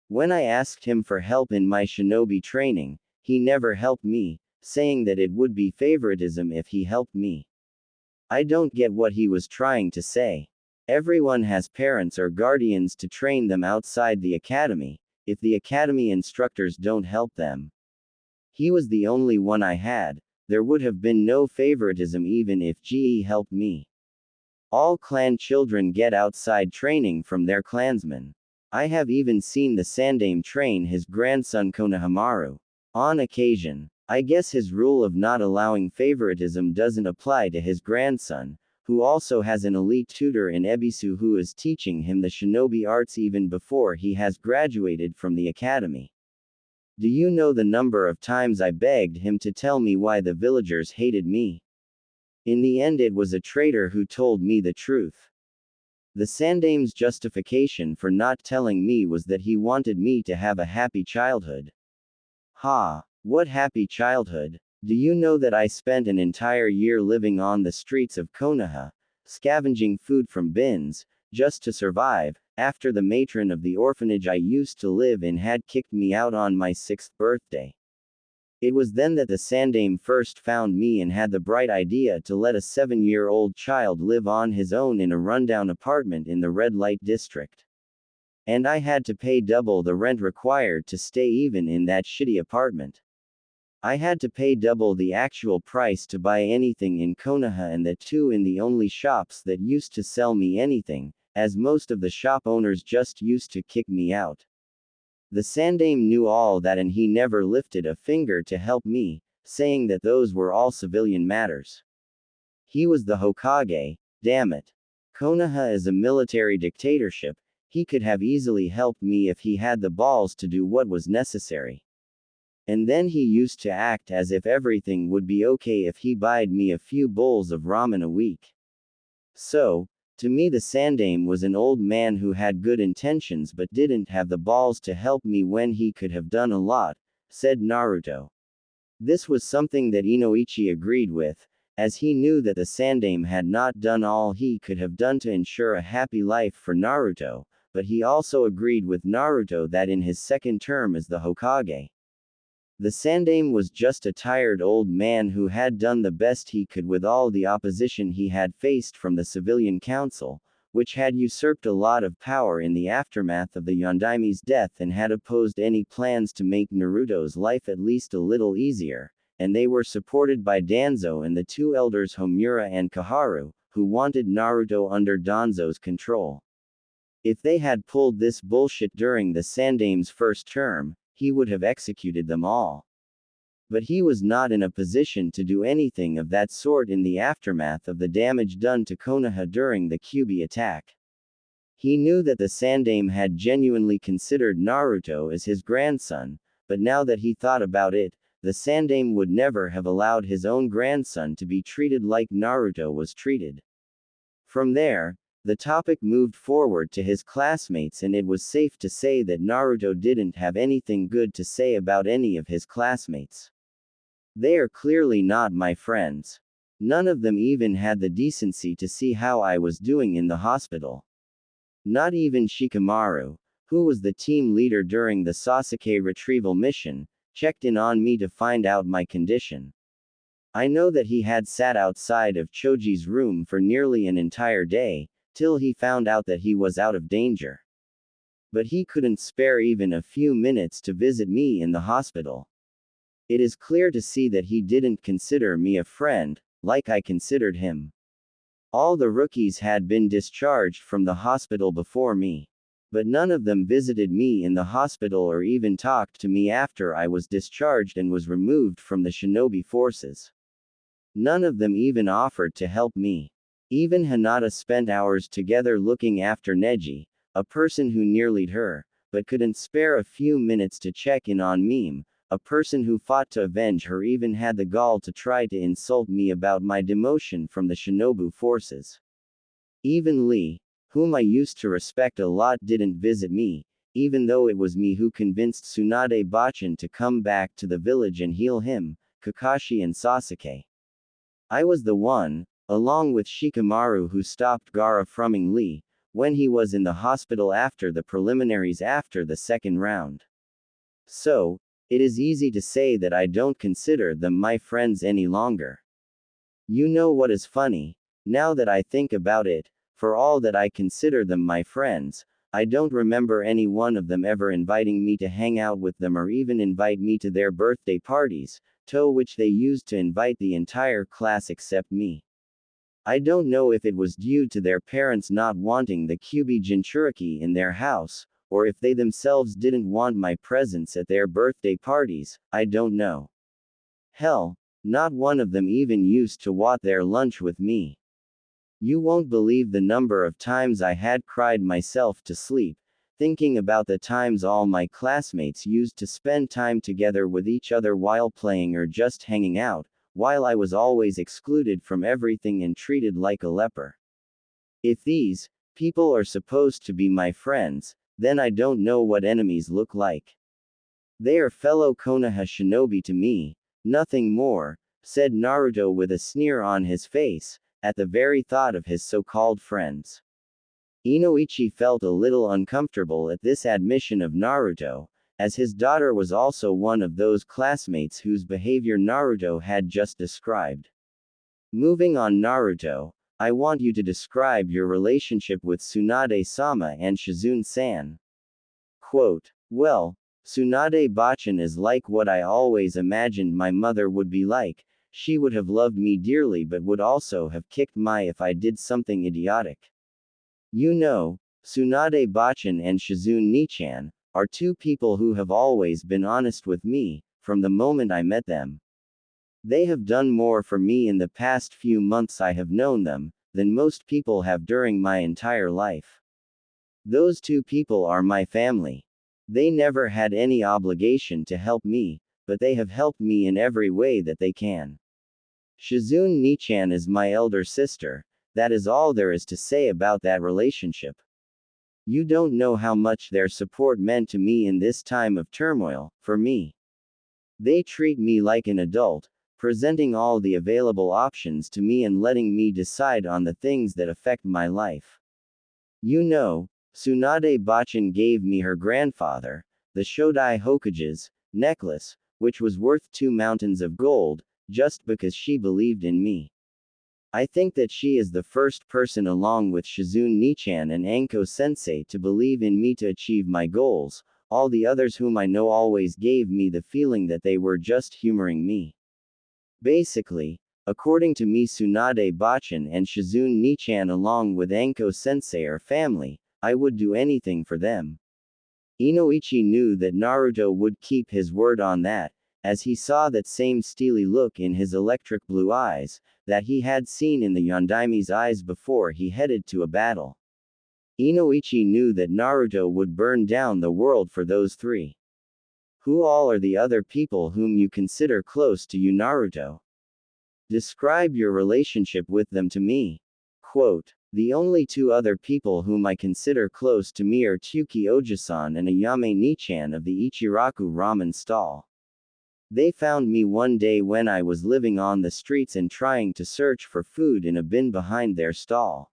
When I asked him for help in my shinobi training, he never helped me, saying that it would be favoritism if he helped me. I don't get what he was trying to say. Everyone has parents or guardians to train them outside the academy, if the academy instructors don't help them. He was the only one I had. There would have been no favoritism even if GE helped me. All clan children get outside training from their clansmen. I have even seen the Sandaime train his grandson Konohamaru. On occasion, I guess his rule of not allowing favoritism doesn't apply to his grandson, who also has an elite tutor in Ebisu who is teaching him the shinobi arts even before he has graduated from the academy. Do you know the number of times I begged him to tell me why the villagers hated me? In the end, it was a traitor who told me the truth. The Sandaime's justification for not telling me was that he wanted me to have a happy childhood. Ha! What happy childhood? Do you know that I spent an entire year living on the streets of Konoha, scavenging food from bins, just to survive, after the matron of the orphanage I used to live in had kicked me out on my 6th birthday. It was then that the Sandaime first found me and had the bright idea to let a 7-year-old child live on his own in a rundown apartment in the red light district. And I had to pay double the rent required to stay even in that shitty apartment. I had to pay double the actual price to buy anything in Konoha, and that too in the only shops that used to sell me anything, as most of the shop owners just used to kick me out. The Sandaime knew all that and he never lifted a finger to help me, saying that those were all civilian matters. He was the Hokage, damn it. Konoha is a military dictatorship. He could have easily helped me if he had the balls to do what was necessary. And then he used to act as if everything would be okay if he buyed me a few bowls of ramen a week. So, to me the Sandaime was an old man who had good intentions but didn't have the balls to help me when he could have done a lot, said Naruto. This was something that Inoichi agreed with, as he knew that the Sandaime had not done all he could have done to ensure a happy life for Naruto, but he also agreed with Naruto that in his second term as the Hokage, the Sandaime was just a tired old man who had done the best he could with all the opposition he had faced from the civilian council, which had usurped a lot of power in the aftermath of the Yondaime's death and had opposed any plans to make Naruto's life at least a little easier, and they were supported by Danzo and the two elders Homura and Kaharu, who wanted Naruto under Danzo's control. If they had pulled this bullshit during the Sandaime's first term, he would have executed them all. But he was not in a position to do anything of that sort in the aftermath of the damage done to Konoha during the Kyuubi attack. He knew that the Sandaime had genuinely considered Naruto as his grandson, but now that he thought about it, the Sandaime would never have allowed his own grandson to be treated like Naruto was treated. From there, the topic moved forward to his classmates, and it was safe to say that Naruto didn't have anything good to say about any of his classmates. They are clearly not my friends. None of them even had the decency to see how I was doing in the hospital. Not even Shikamaru, who was the team leader during the Sasuke retrieval mission, checked in on me to find out my condition. I know that he had sat outside of Choji's room for nearly an entire day, till he found out that he was out of danger. But he couldn't spare even a few minutes to visit me in the hospital. It is clear to see that he didn't consider me a friend, like I considered him. All the rookies had been discharged from the hospital before me. But none of them visited me in the hospital or even talked to me after I was discharged and was removed from the shinobi forces. None of them even offered to help me. Even Hinata spent hours together looking after Neji, a person who nearly her, but couldn't spare a few minutes to check in on me. A person who fought to avenge her even had the gall to try to insult me about my demotion from the shinobu forces. Even Lee, whom I used to respect a lot, didn't visit me, even though it was me who convinced Tsunade Bachan to come back to the village and heal him, Kakashi and Sasuke. I was the one, along with Shikamaru, who stopped Gaara from Lee, when he was in the hospital after the preliminaries after the second round. So, it is easy to say that I don't consider them my friends any longer. You know what is funny? Now that I think about it, for all that I consider them my friends, I don't remember any one of them ever inviting me to hang out with them or even invite me to their birthday parties, to which they used to invite the entire class except me. I don't know if it was due to their parents not wanting the Kyuubi Jinchuriki in their house, or if they themselves didn't want my presence at their birthday parties, I don't know. Hell, not one of them even used to want their lunch with me. You won't believe the number of times I had cried myself to sleep, thinking about the times all my classmates used to spend time together with each other while playing or just hanging out, while I was always excluded from everything and treated like a leper. If these people are supposed to be my friends, then I don't know what enemies look like. They are fellow Konoha shinobi to me, nothing more, said Naruto with a sneer on his face, at the very thought of his so-called friends. Inoichi felt a little uncomfortable at this admission of Naruto, as his daughter was also one of those classmates whose behavior Naruto had just described. Moving on, Naruto, I want you to describe your relationship with Tsunade-sama and Shizune-san. Quote, well, Tsunade Bachan is like what I always imagined my mother would be like. She would have loved me dearly but would also have kicked me if I did something idiotic. You know, Tsunade Bachan and Shizune Nichan are two people who have always been honest with me, from the moment I met them. They have done more for me in the past few months I have known them, than most people have during my entire life. Those two people are my family. They never had any obligation to help me, but they have helped me in every way that they can. Shizune Nichan is my elder sister, that is all there is to say about that relationship. You don't know how much their support meant to me in this time of turmoil, for me. They treat me like an adult, presenting all the available options to me and letting me decide on the things that affect my life. You know, Tsunade Bachan gave me her grandfather, the Shodai Hokage's, necklace, which was worth 2 mountains of gold, just because she believed in me. I think that she is the first person along with Shizune Nichan and Anko Sensei to believe in me to achieve my goals. All the others whom I know always gave me the feeling that they were just humoring me. Basically, according to me, Tsunade Bachan and Shizune Nichan along with Anko Sensei are family. I would do anything for them. Inoichi knew that Naruto would keep his word on that, as he saw that same steely look in his electric blue eyes, that he had seen in the Yondaime's eyes before he headed to a battle. Inoichi knew that Naruto would burn down the world for those three. Who all are the other people whom you consider close to you, Naruto? Describe your relationship with them to me. Quote, the only two other people whom I consider close to me are Tsuki Ojisan and Ayame Nichan of the Ichiraku ramen stall. They found me one day when I was living on the streets and trying to search for food in a bin behind their stall.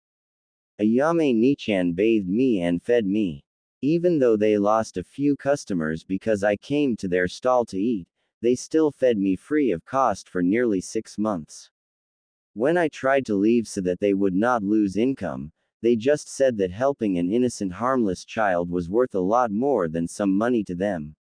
Ayame Nichan bathed me and fed me. Even though they lost a few customers because I came to their stall to eat, they still fed me free of cost for nearly 6 months. When I tried to leave so that they would not lose income, they just said that helping an innocent harmless child was worth a lot more than some money to them.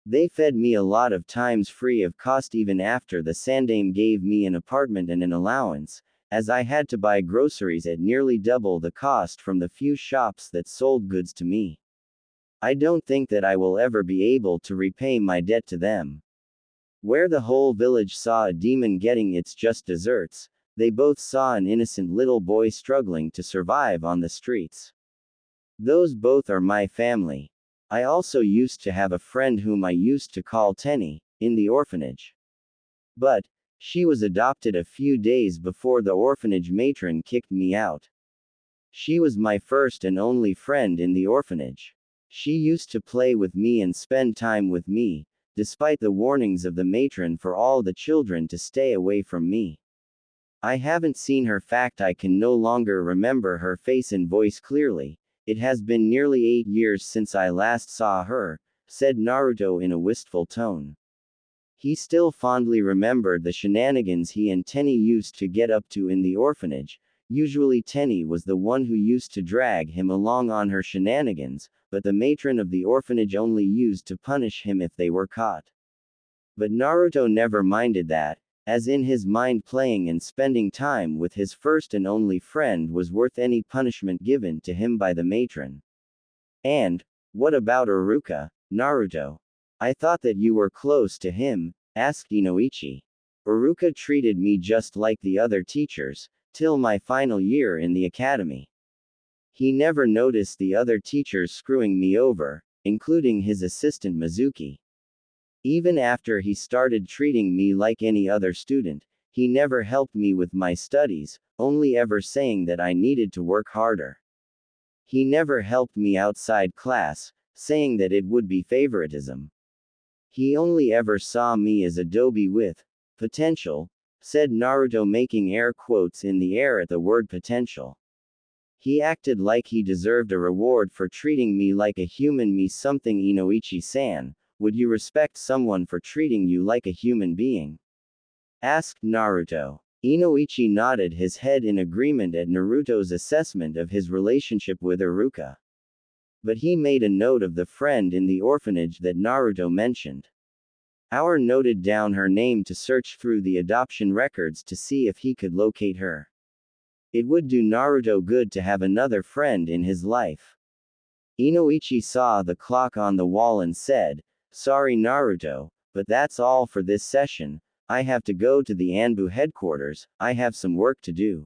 They fed me a lot of times free of cost even after the Sandame gave me an apartment and an allowance, as I had to buy groceries at nearly double the cost from the few shops that sold goods to me. I don't think that I will ever be able to repay my debt to them. Where the whole village saw a demon getting its just desserts, they both saw an innocent little boy struggling to survive on the streets. Those both are my family. I also used to have a friend whom I used to call Tenny, in the orphanage. But, she was adopted a few days before the orphanage matron kicked me out. She was my first and only friend in the orphanage. She used to play with me and spend time with me, despite the warnings of the matron for all the children to stay away from me. I haven't seen her. Fact, I can no longer remember her face and voice clearly. It has been nearly 8 years since I last saw her, said Naruto in a wistful tone. He still fondly remembered the shenanigans he and Tenny used to get up to in the orphanage. Usually Tenny was the one who used to drag him along on her shenanigans, but the matron of the orphanage only used to punish him if they were caught. But Naruto never minded that, as in his mind playing and spending time with his first and only friend was worth any punishment given to him by the matron. And, what about Iruka, Naruto? I thought that you were close to him, asked Inoichi. Iruka treated me just like the other teachers, till my final year in the academy. He never noticed the other teachers screwing me over, including his assistant Mizuki. Even after he started treating me like any other student, he never helped me with my studies, only ever saying that I needed to work harder. He never helped me outside class, saying that it would be favoritism. He only ever saw me as Adobe with potential, said Naruto, making air quotes in the air at the word potential. He acted like he deserved a reward for treating me like a human. Me something Inoichi-san, would you respect someone for treating you like a human being? Asked Naruto. Inoichi nodded his head in agreement at Naruto's assessment of his relationship with Iruka. But he made a note of the friend in the orphanage that Naruto mentioned. Our noted down her name to search through the adoption records to see if he could locate her. It would do Naruto good to have another friend in his life. Inoichi saw the clock on the wall and said, "Sorry Naruto, but that's all for this session. I have to go to the Anbu headquarters. I have some work to do.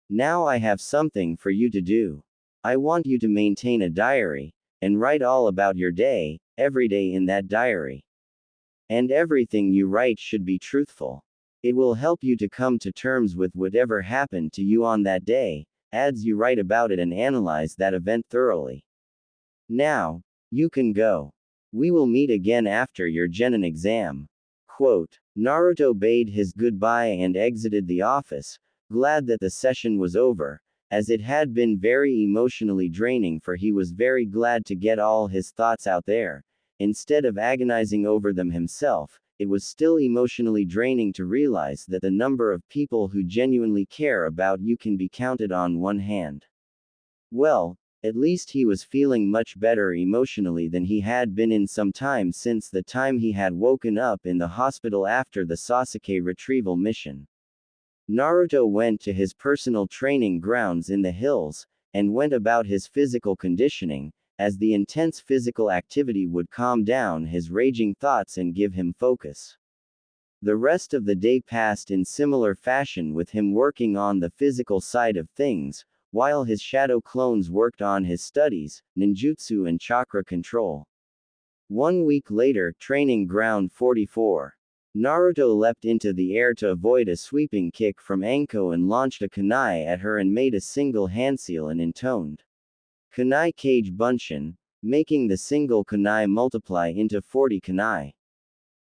Now I have something for you to do. I want you to maintain a diary, and write all about your day, every day in that diary. And everything you write should be truthful. It will help you to come to terms with whatever happened to you on that day, as you write about it and analyze that event thoroughly. Now, you can go. We will meet again after your Genin exam." Quote. Naruto bade his goodbye and exited the office, glad that the session was over, as it had been very emotionally draining, for he was very glad to get all his thoughts out there. Instead of agonizing over them himself, it was still emotionally draining to realize that the number of people who genuinely care about you can be counted on one hand. Well, at least he was feeling much better emotionally than he had been in some time since the time he had woken up in the hospital after the Sasuke retrieval mission. Naruto went to his personal training grounds in the hills, and went about his physical conditioning, as the intense physical activity would calm down his raging thoughts and give him focus. The rest of the day passed in similar fashion, with him working on the physical side of things, while his shadow clones worked on his studies, ninjutsu and chakra control. 1 week later, training ground 44. Naruto leapt into the air to avoid a sweeping kick from Anko and launched a kunai at her and made a single handseal and intoned kunai cage bunshin, making the single kunai multiply into 40 kunai.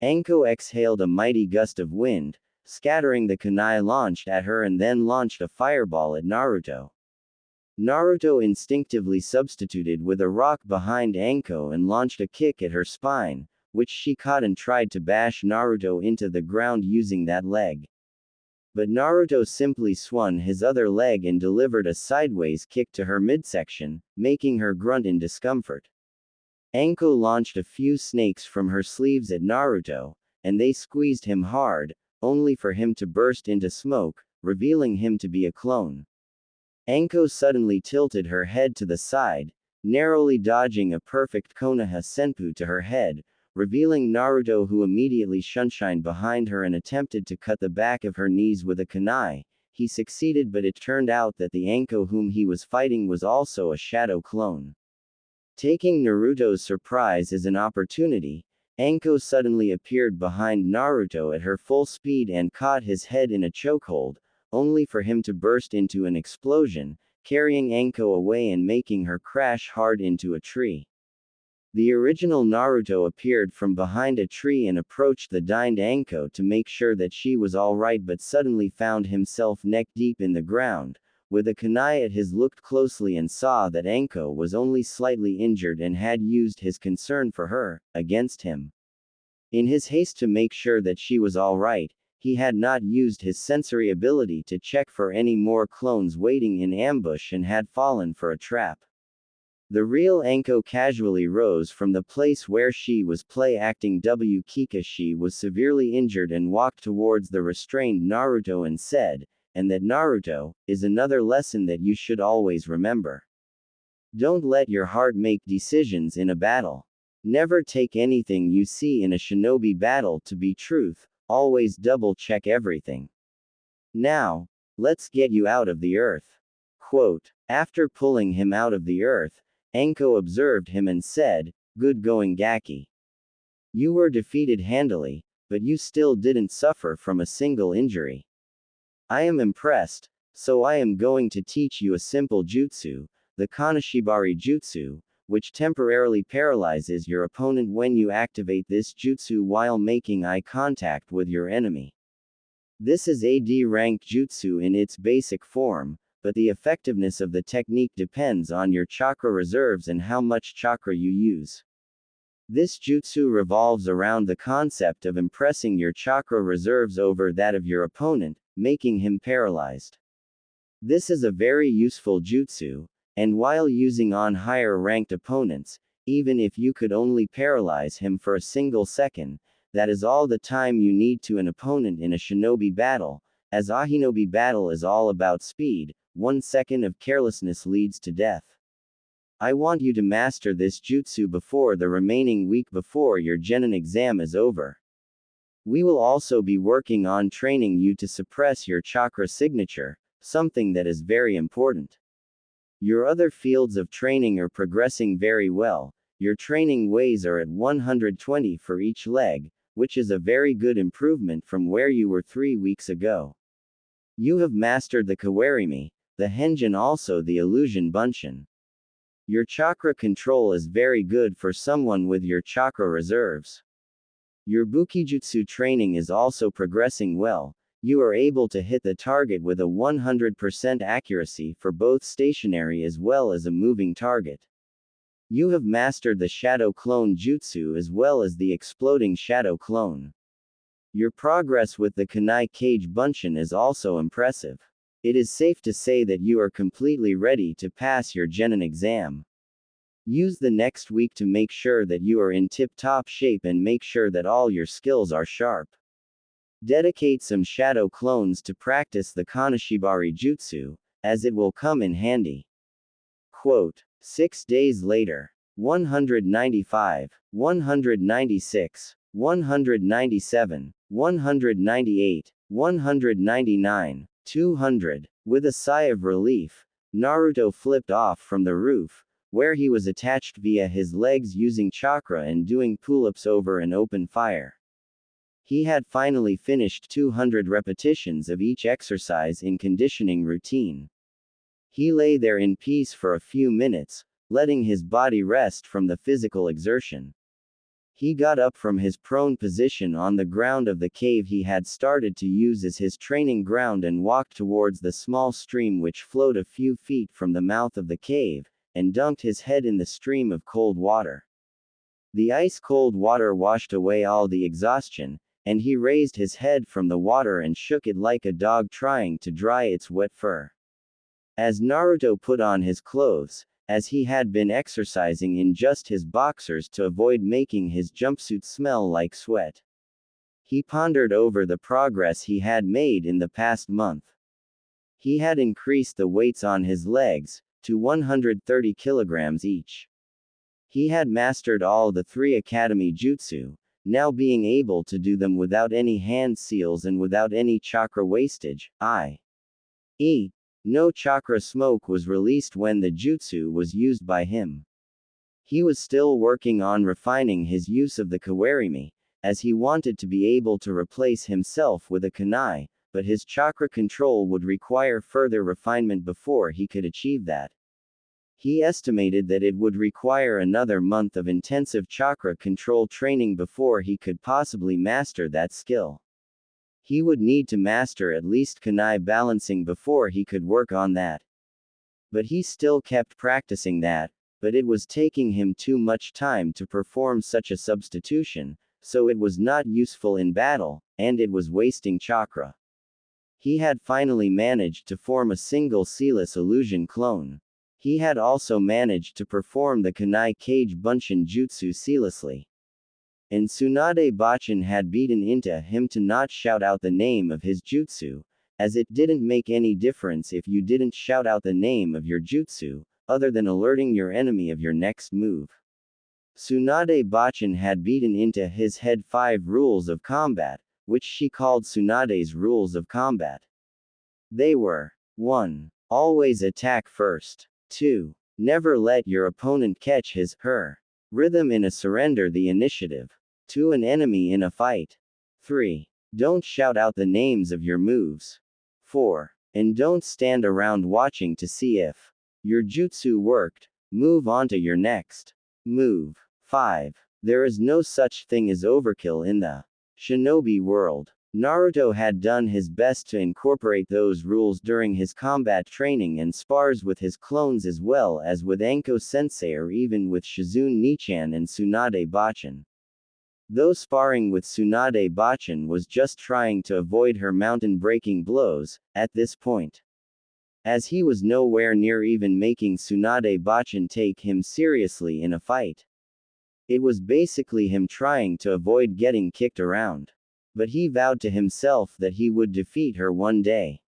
Anko exhaled a mighty gust of wind, scattering the kunai launched at her, and then launched a fireball at Naruto. Naruto instinctively substituted with a rock behind Anko and launched a kick at her spine, which she caught and tried to bash Naruto into the ground using that leg. But Naruto simply swung his other leg and delivered a sideways kick to her midsection, making her grunt in discomfort. Anko launched a few snakes from her sleeves at Naruto, and they squeezed him hard, only for him to burst into smoke, revealing him to be a clone. Anko suddenly tilted her head to the side, narrowly dodging a perfect Konoha senpu to her head, revealing Naruto, who immediately shunshined behind her and attempted to cut the back of her knees with a kunai. He succeeded, but it turned out that the Anko whom he was fighting was also a shadow clone. Taking Naruto's surprise as an opportunity, Anko suddenly appeared behind Naruto at her full speed and caught his head in a chokehold, only for him to burst into an explosion, carrying Anko away and making her crash hard into a tree. The original Naruto appeared from behind a tree and approached the dying Anko to make sure that she was alright, but suddenly found himself neck deep in the ground. With a kunai at his, looked closely and saw that Anko was only slightly injured and had used his concern for her against him. In his haste to make sure that she was alright, he had not used his sensory ability to check for any more clones waiting in ambush and had fallen for a trap. The real Anko casually rose from the place where she was play-acting Kikashi was severely injured and walked towards the restrained Naruto and said, "And that, Naruto, is another lesson that you should always remember. Don't let your heart make decisions in a battle. Never take anything you see in a shinobi battle to be truth, always double-check everything. Now, let's get you out of the earth." Quote. After pulling him out of the earth, Anko observed him and said, "Good going, Gaki. You were defeated handily, but you still didn't suffer from a single injury. I am impressed, so I am going to teach you a simple jutsu, the Kanashibari Jutsu, which temporarily paralyzes your opponent when you activate this jutsu while making eye contact with your enemy. This is a D-rank jutsu in its basic form, but the effectiveness of the technique depends on your chakra reserves and how much chakra you use. This jutsu revolves around the concept of impressing your chakra reserves over that of your opponent, making him paralyzed. This is a very useful jutsu, and while using on higher-ranked opponents, even if you could only paralyze him for a single second, that is all the time you need to an opponent in a shinobi battle, as a shinobi battle is all about speed. 1 second of carelessness leads to death. I want you to master this jutsu before the remaining week before your genin exam is over. We will also be working on training you to suppress your chakra signature, something that is very important. Your other fields of training are progressing very well. Your training weighs are at 120 for each leg, which is a very good improvement from where you were 3 weeks ago. You have mastered the kawarimi, the henjin, also the illusion bunshin. Your chakra control is very good for someone with your chakra reserves. Your bukijutsu training is also progressing well. You are able to hit the target with a 100% accuracy for both stationary as well as a moving target. You have mastered the shadow clone jutsu as well as the exploding shadow clone. Your progress with the kunai cage bunshin is also impressive. It is safe to say that you are completely ready to pass your genin exam. Use the next week to make sure that you are in tip-top shape and make sure that all your skills are sharp. Dedicate some shadow clones to practice the Kanashibari Jutsu, as it will come in handy. Quote. 6 days later. 195, 196, 197, 198, 199, 200. With a sigh of relief, Naruto flipped off from the roof, where he was attached via his legs using chakra and doing pull-ups over an open fire. He had finally finished 200 repetitions of each exercise in conditioning routine. He lay there in peace for a few minutes, letting his body rest from the physical exertion. He got up from his prone position on the ground of the cave he had started to use as his training ground and walked towards the small stream which flowed a few feet from the mouth of the cave, and dunked his head in the stream of cold water. The ice-cold water washed away all the exhaustion, and he raised his head from the water and shook it like a dog trying to dry its wet fur. As Naruto put on his clothes, as he had been exercising in just his boxers to avoid making his jumpsuit smell like sweat, he pondered over the progress he had made in the past month. He had increased the weights on his legs to 130 kilograms each. He had mastered all the 3 academy jutsu, now being able to do them without any hand seals and without any chakra wastage, i.e., no chakra smoke was released when the jutsu was used by him. He was still working on refining his use of the kawarimi, as he wanted to be able to replace himself with a kunai, but his chakra control would require further refinement before he could achieve that. He estimated that it would require another month of intensive chakra control training before he could possibly master that skill. He would need to master at least kunai balancing before he could work on that. But he still kept practicing that, but it was taking him too much time to perform such a substitution, so it was not useful in battle, and it was wasting chakra. He had finally managed to form a single Sealess illusion clone. He had also managed to perform the kunai cage bunshin jutsu seamlessly. And Tsunade Bachin had beaten into him to not shout out the name of his jutsu, as it didn't make any difference if you didn't shout out the name of your jutsu, other than alerting your enemy of your next move. Tsunade Bachin had beaten into his head 5 rules of combat, which she called Tsunade's rules of combat. They were: 1. Always attack first. 2. Never let your opponent catch her rhythm in a surrender the initiative to an enemy in a fight. 3. Don't shout out the names of your moves. 4. And don't stand around watching to see if your jutsu worked. Move on to your next move. 5. There is no such thing as overkill in the shinobi world. Naruto had done his best to incorporate those rules during his combat training and spars with his clones as well as with Anko-sensei or even with Shizune Nichan and Tsunade Bachin. Though sparring with Tsunade Bachin was just trying to avoid her mountain-breaking blows, at this point, as he was nowhere near even making Tsunade Bachin take him seriously in a fight. It was basically him trying to avoid getting kicked around. But he vowed to himself that he would defeat her one day.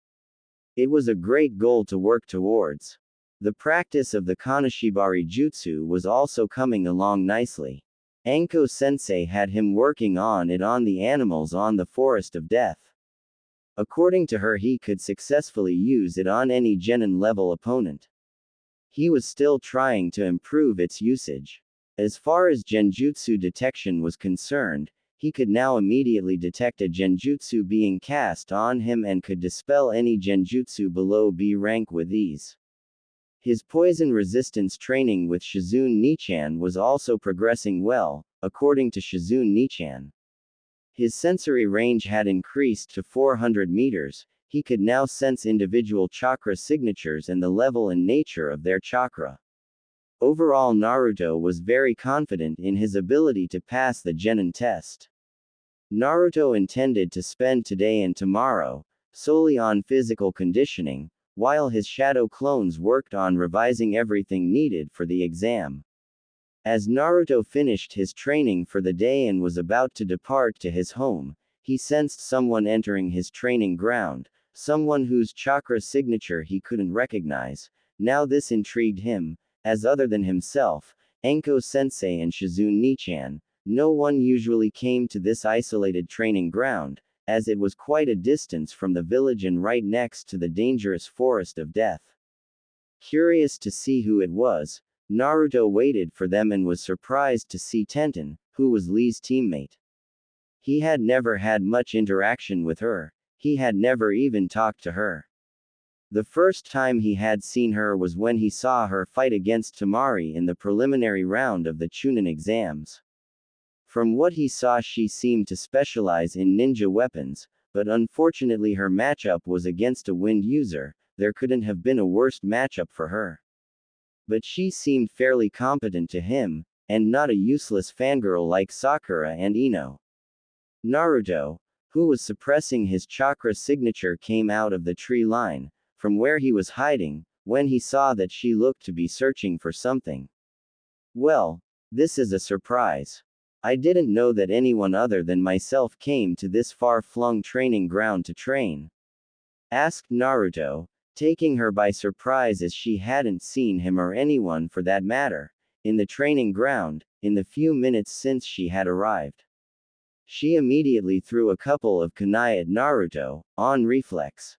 It was a great goal to work towards. The practice of the Kanashibari Jutsu was also coming along nicely. Anko-sensei had him working on it on the animals on the Forest of Death. According to her, he could successfully use it on any genin level opponent. He was still trying to improve its usage. As far as genjutsu detection was concerned, he could now immediately detect a genjutsu being cast on him and could dispel any genjutsu below B rank with ease. His poison resistance training with Shizune Nichan was also progressing well, according to Shizune Nichan. His sensory range had increased to 400 meters, he could now sense individual chakra signatures and the level and nature of their chakra. Overall, Naruto was very confident in his ability to pass the genin test. Naruto intended to spend today and tomorrow solely on physical conditioning, while his shadow clones worked on revising everything needed for the exam. As Naruto finished his training for the day and was about to depart to his home, he sensed someone entering his training ground, someone whose chakra signature he couldn't recognize. Now this intrigued him, as other than himself, Anko-sensei and Shizune Nichan, no one usually came to this isolated training ground, as it was quite a distance from the village and right next to the dangerous Forest of Death. Curious to see who it was, Naruto waited for them and was surprised to see Tenten, who was Lee's teammate. He had never had much interaction with her, he had never even talked to her. The first time he had seen her was when he saw her fight against Temari in the preliminary round of the Chunin exams. From what he saw, she seemed to specialize in ninja weapons, but unfortunately her matchup was against a wind user. There couldn't have been a worse matchup for her. But she seemed fairly competent to him, and not a useless fangirl like Sakura and Ino. Naruto, who was suppressing his chakra signature, came out of the tree line, from where he was hiding, when he saw that she looked to be searching for something. Well, this is a surprise. I didn't know that anyone other than myself came to this far-flung training ground to train, asked Naruto, taking her by surprise as she hadn't seen him or anyone for that matter, in the training ground, in the few minutes since she had arrived. She immediately threw a couple of kunai at Naruto, on reflex.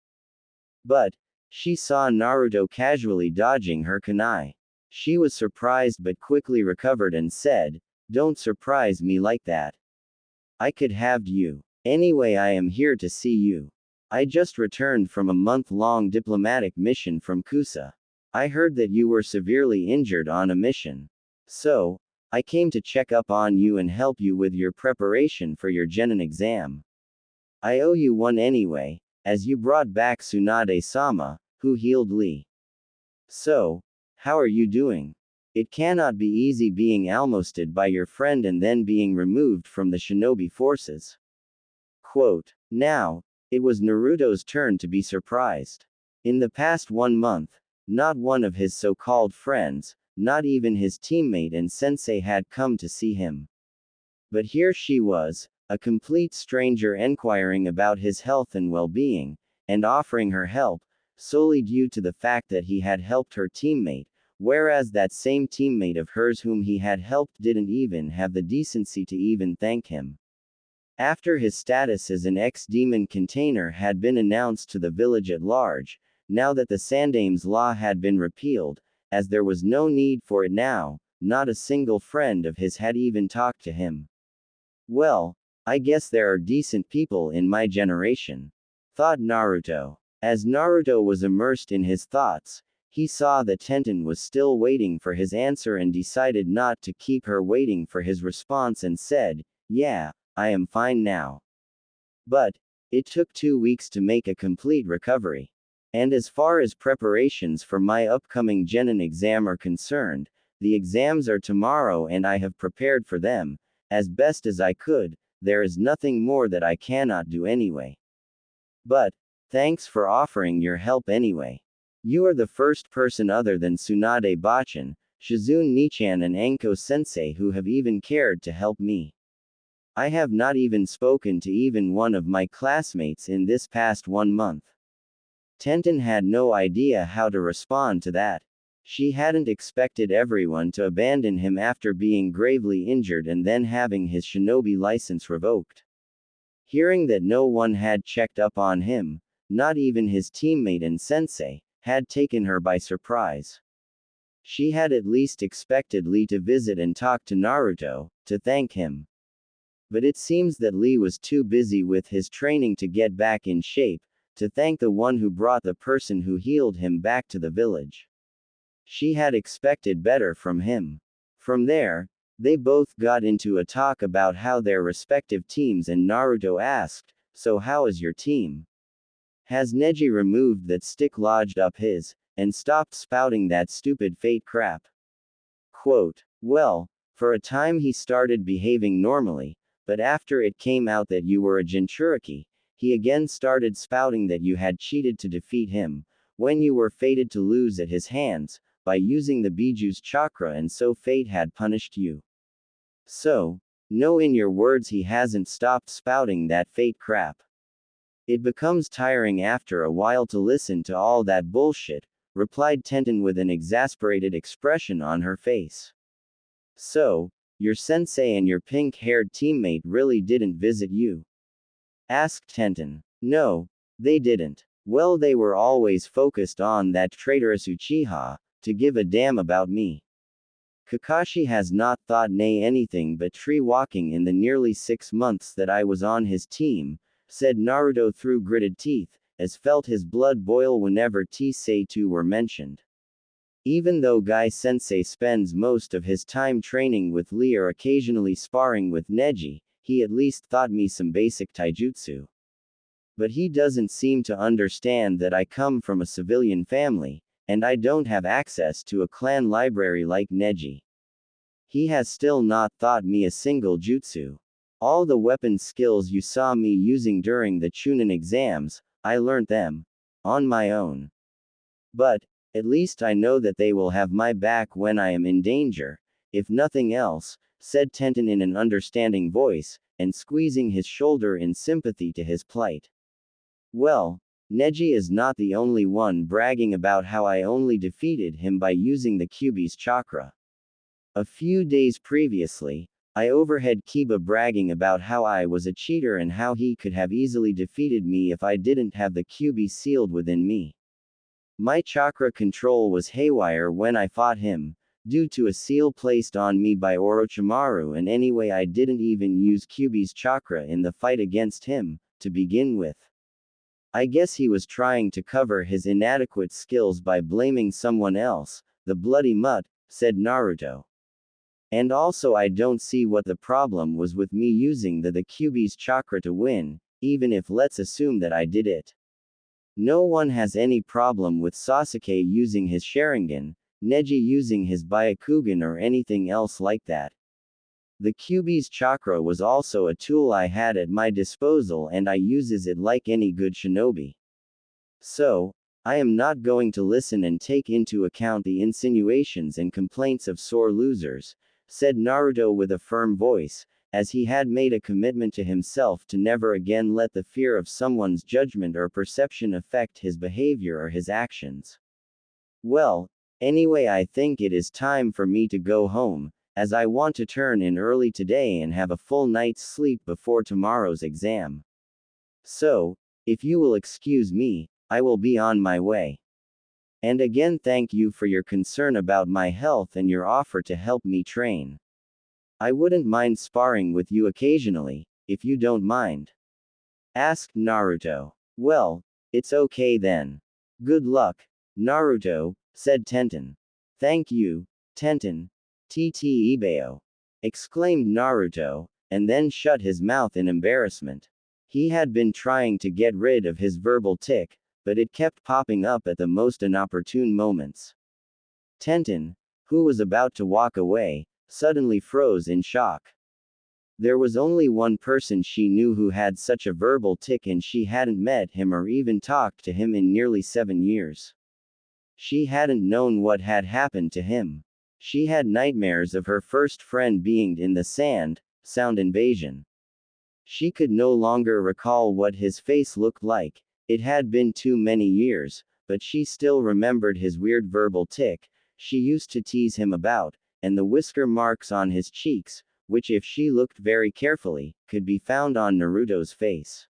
But she saw Naruto casually dodging her kunai. She was surprised but quickly recovered and said, "Don't surprise me like that. I could have you. Anyway, I am here to see you. I just returned from a month-long diplomatic mission from Kusa. I heard that you were severely injured on a mission. So, I came to check up on you and help you with your preparation for your Genin exam. I owe you one anyway, as you brought back Tsunade-sama, who healed Lee. So, how are you doing? It cannot be easy being almosted by your friend and then being removed from the shinobi forces." Quote. Now, it was Naruto's turn to be surprised. In the past 1 month, not one of his so-called friends, not even his teammate and sensei had come to see him. But here she was, a complete stranger inquiring about his health and well-being, and offering her help, solely due to the fact that he had helped her teammate, whereas that same teammate of hers whom he had helped didn't even have the decency to even thank him. After his status as an ex-demon container had been announced to the village at large, now that the Sandame's law had been repealed, as there was no need for it now, not a single friend of his had even talked to him. Well, I guess there are decent people in my generation, thought Naruto. As Naruto was immersed in his thoughts, he saw that Tenten was still waiting for his answer and decided not to keep her waiting for his response and said, "Yeah, I am fine now. But, it took 2 weeks to make a complete recovery. And as far as preparations for my upcoming Genin exam are concerned, the exams are tomorrow and I have prepared for them, as best as I could, there is nothing more that I cannot do anyway. But, thanks for offering your help anyway. You are the first person other than Tsunade Bachan, Shizune Nichan and Anko Sensei who have even cared to help me. I have not even spoken to even one of my classmates in this past 1 month." Tenten had no idea how to respond to that. She hadn't expected everyone to abandon him after being gravely injured and then having his shinobi license revoked. Hearing that no one had checked up on him, not even his teammate and sensei, had taken her by surprise. She had at least expected Lee to visit and talk to Naruto, to thank him. But it seems that Lee was too busy with his training to get back in shape, to thank the one who brought the person who healed him back to the village. She had expected better from him. From there, they both got into a talk about how their respective teams and Naruto asked, "So how is your team? Has Neji removed that stick lodged up his, and stopped spouting that stupid fate crap?" Quote. Well, for a time he started behaving normally, but after it came out that you were a Jinchuriki, he again started spouting that you had cheated to defeat him, when you were fated to lose at his hands, by using the Biju's chakra and so fate had punished you. So, no, in your words, he hasn't stopped spouting that fate crap. It becomes tiring after a while to listen to all that bullshit, replied Tenten with an exasperated expression on her face. So, your sensei and your pink-haired teammate really didn't visit you? Asked Tenten. No, they didn't. Well, they were always focused on that traitorous Uchiha, to give a damn about me. Kakashi has not thought nay anything but tree walking in the nearly 6 months that I was on his team, said Naruto through gritted teeth, as felt his blood boil whenever T-Seitu were mentioned. Even though Guy Sensei spends most of his time training with Lee or occasionally sparring with Neji, he at least taught me some basic taijutsu. But he doesn't seem to understand that I come from a civilian family, and I don't have access to a clan library like Neji. He has still not taught me a single jutsu. All the weapon skills you saw me using during the Chunin exams, I learned them on my own. But, at least I know that they will have my back when I am in danger, if nothing else, said Tenten in an understanding voice, and squeezing his shoulder in sympathy to his plight. Well, Neji is not the only one bragging about how I only defeated him by using the Kyuubi's chakra. A few days previously, I overheard Kiba bragging about how I was a cheater and how he could have easily defeated me if I didn't have the Kyuubi sealed within me. My chakra control was haywire when I fought him, due to a seal placed on me by Orochimaru, and anyway I didn't even use Kyuubi's chakra in the fight against him, to begin with. I guess he was trying to cover his inadequate skills by blaming someone else, the bloody mutt, said Naruto. And also I don't see what the problem was with me using the Kyuubi's chakra to win, even if let's assume that I did it. No one has any problem with Sasuke using his Sharingan, Neji using his Byakugan or anything else like that. The Kyuubi's chakra was also a tool I had at my disposal and I uses it like any good shinobi. So, I am not going to listen and take into account the insinuations and complaints of sore losers, said Naruto with a firm voice, as he had made a commitment to himself to never again let the fear of someone's judgment or perception affect his behavior or his actions. Well, anyway I think it is time for me to go home, as I want to turn in early today and have a full night's sleep before tomorrow's exam. So, if you will excuse me, I will be on my way. And again thank you for your concern about my health and your offer to help me train. I wouldn't mind sparring with you occasionally, if you don't mind. Asked Naruto. Well, it's okay then. Good luck, Naruto, said Tenten. Thank you, Tenten. TT Ibeo. Exclaimed Naruto, and then shut his mouth in embarrassment. He had been trying to get rid of his verbal tic, but it kept popping up at the most inopportune moments. Tenten, who was about to walk away, suddenly froze in shock. There was only one person she knew who had such a verbal tic, and she hadn't met him or even talked to him in nearly 7 years. She hadn't known what had happened to him. She had nightmares of her first friend being in the sound invasion. She could no longer recall what his face looked like, it had been too many years, but she still remembered his weird verbal tic she used to tease him about, and the whisker marks on his cheeks, which if she looked very carefully, could be found on Naruto's face.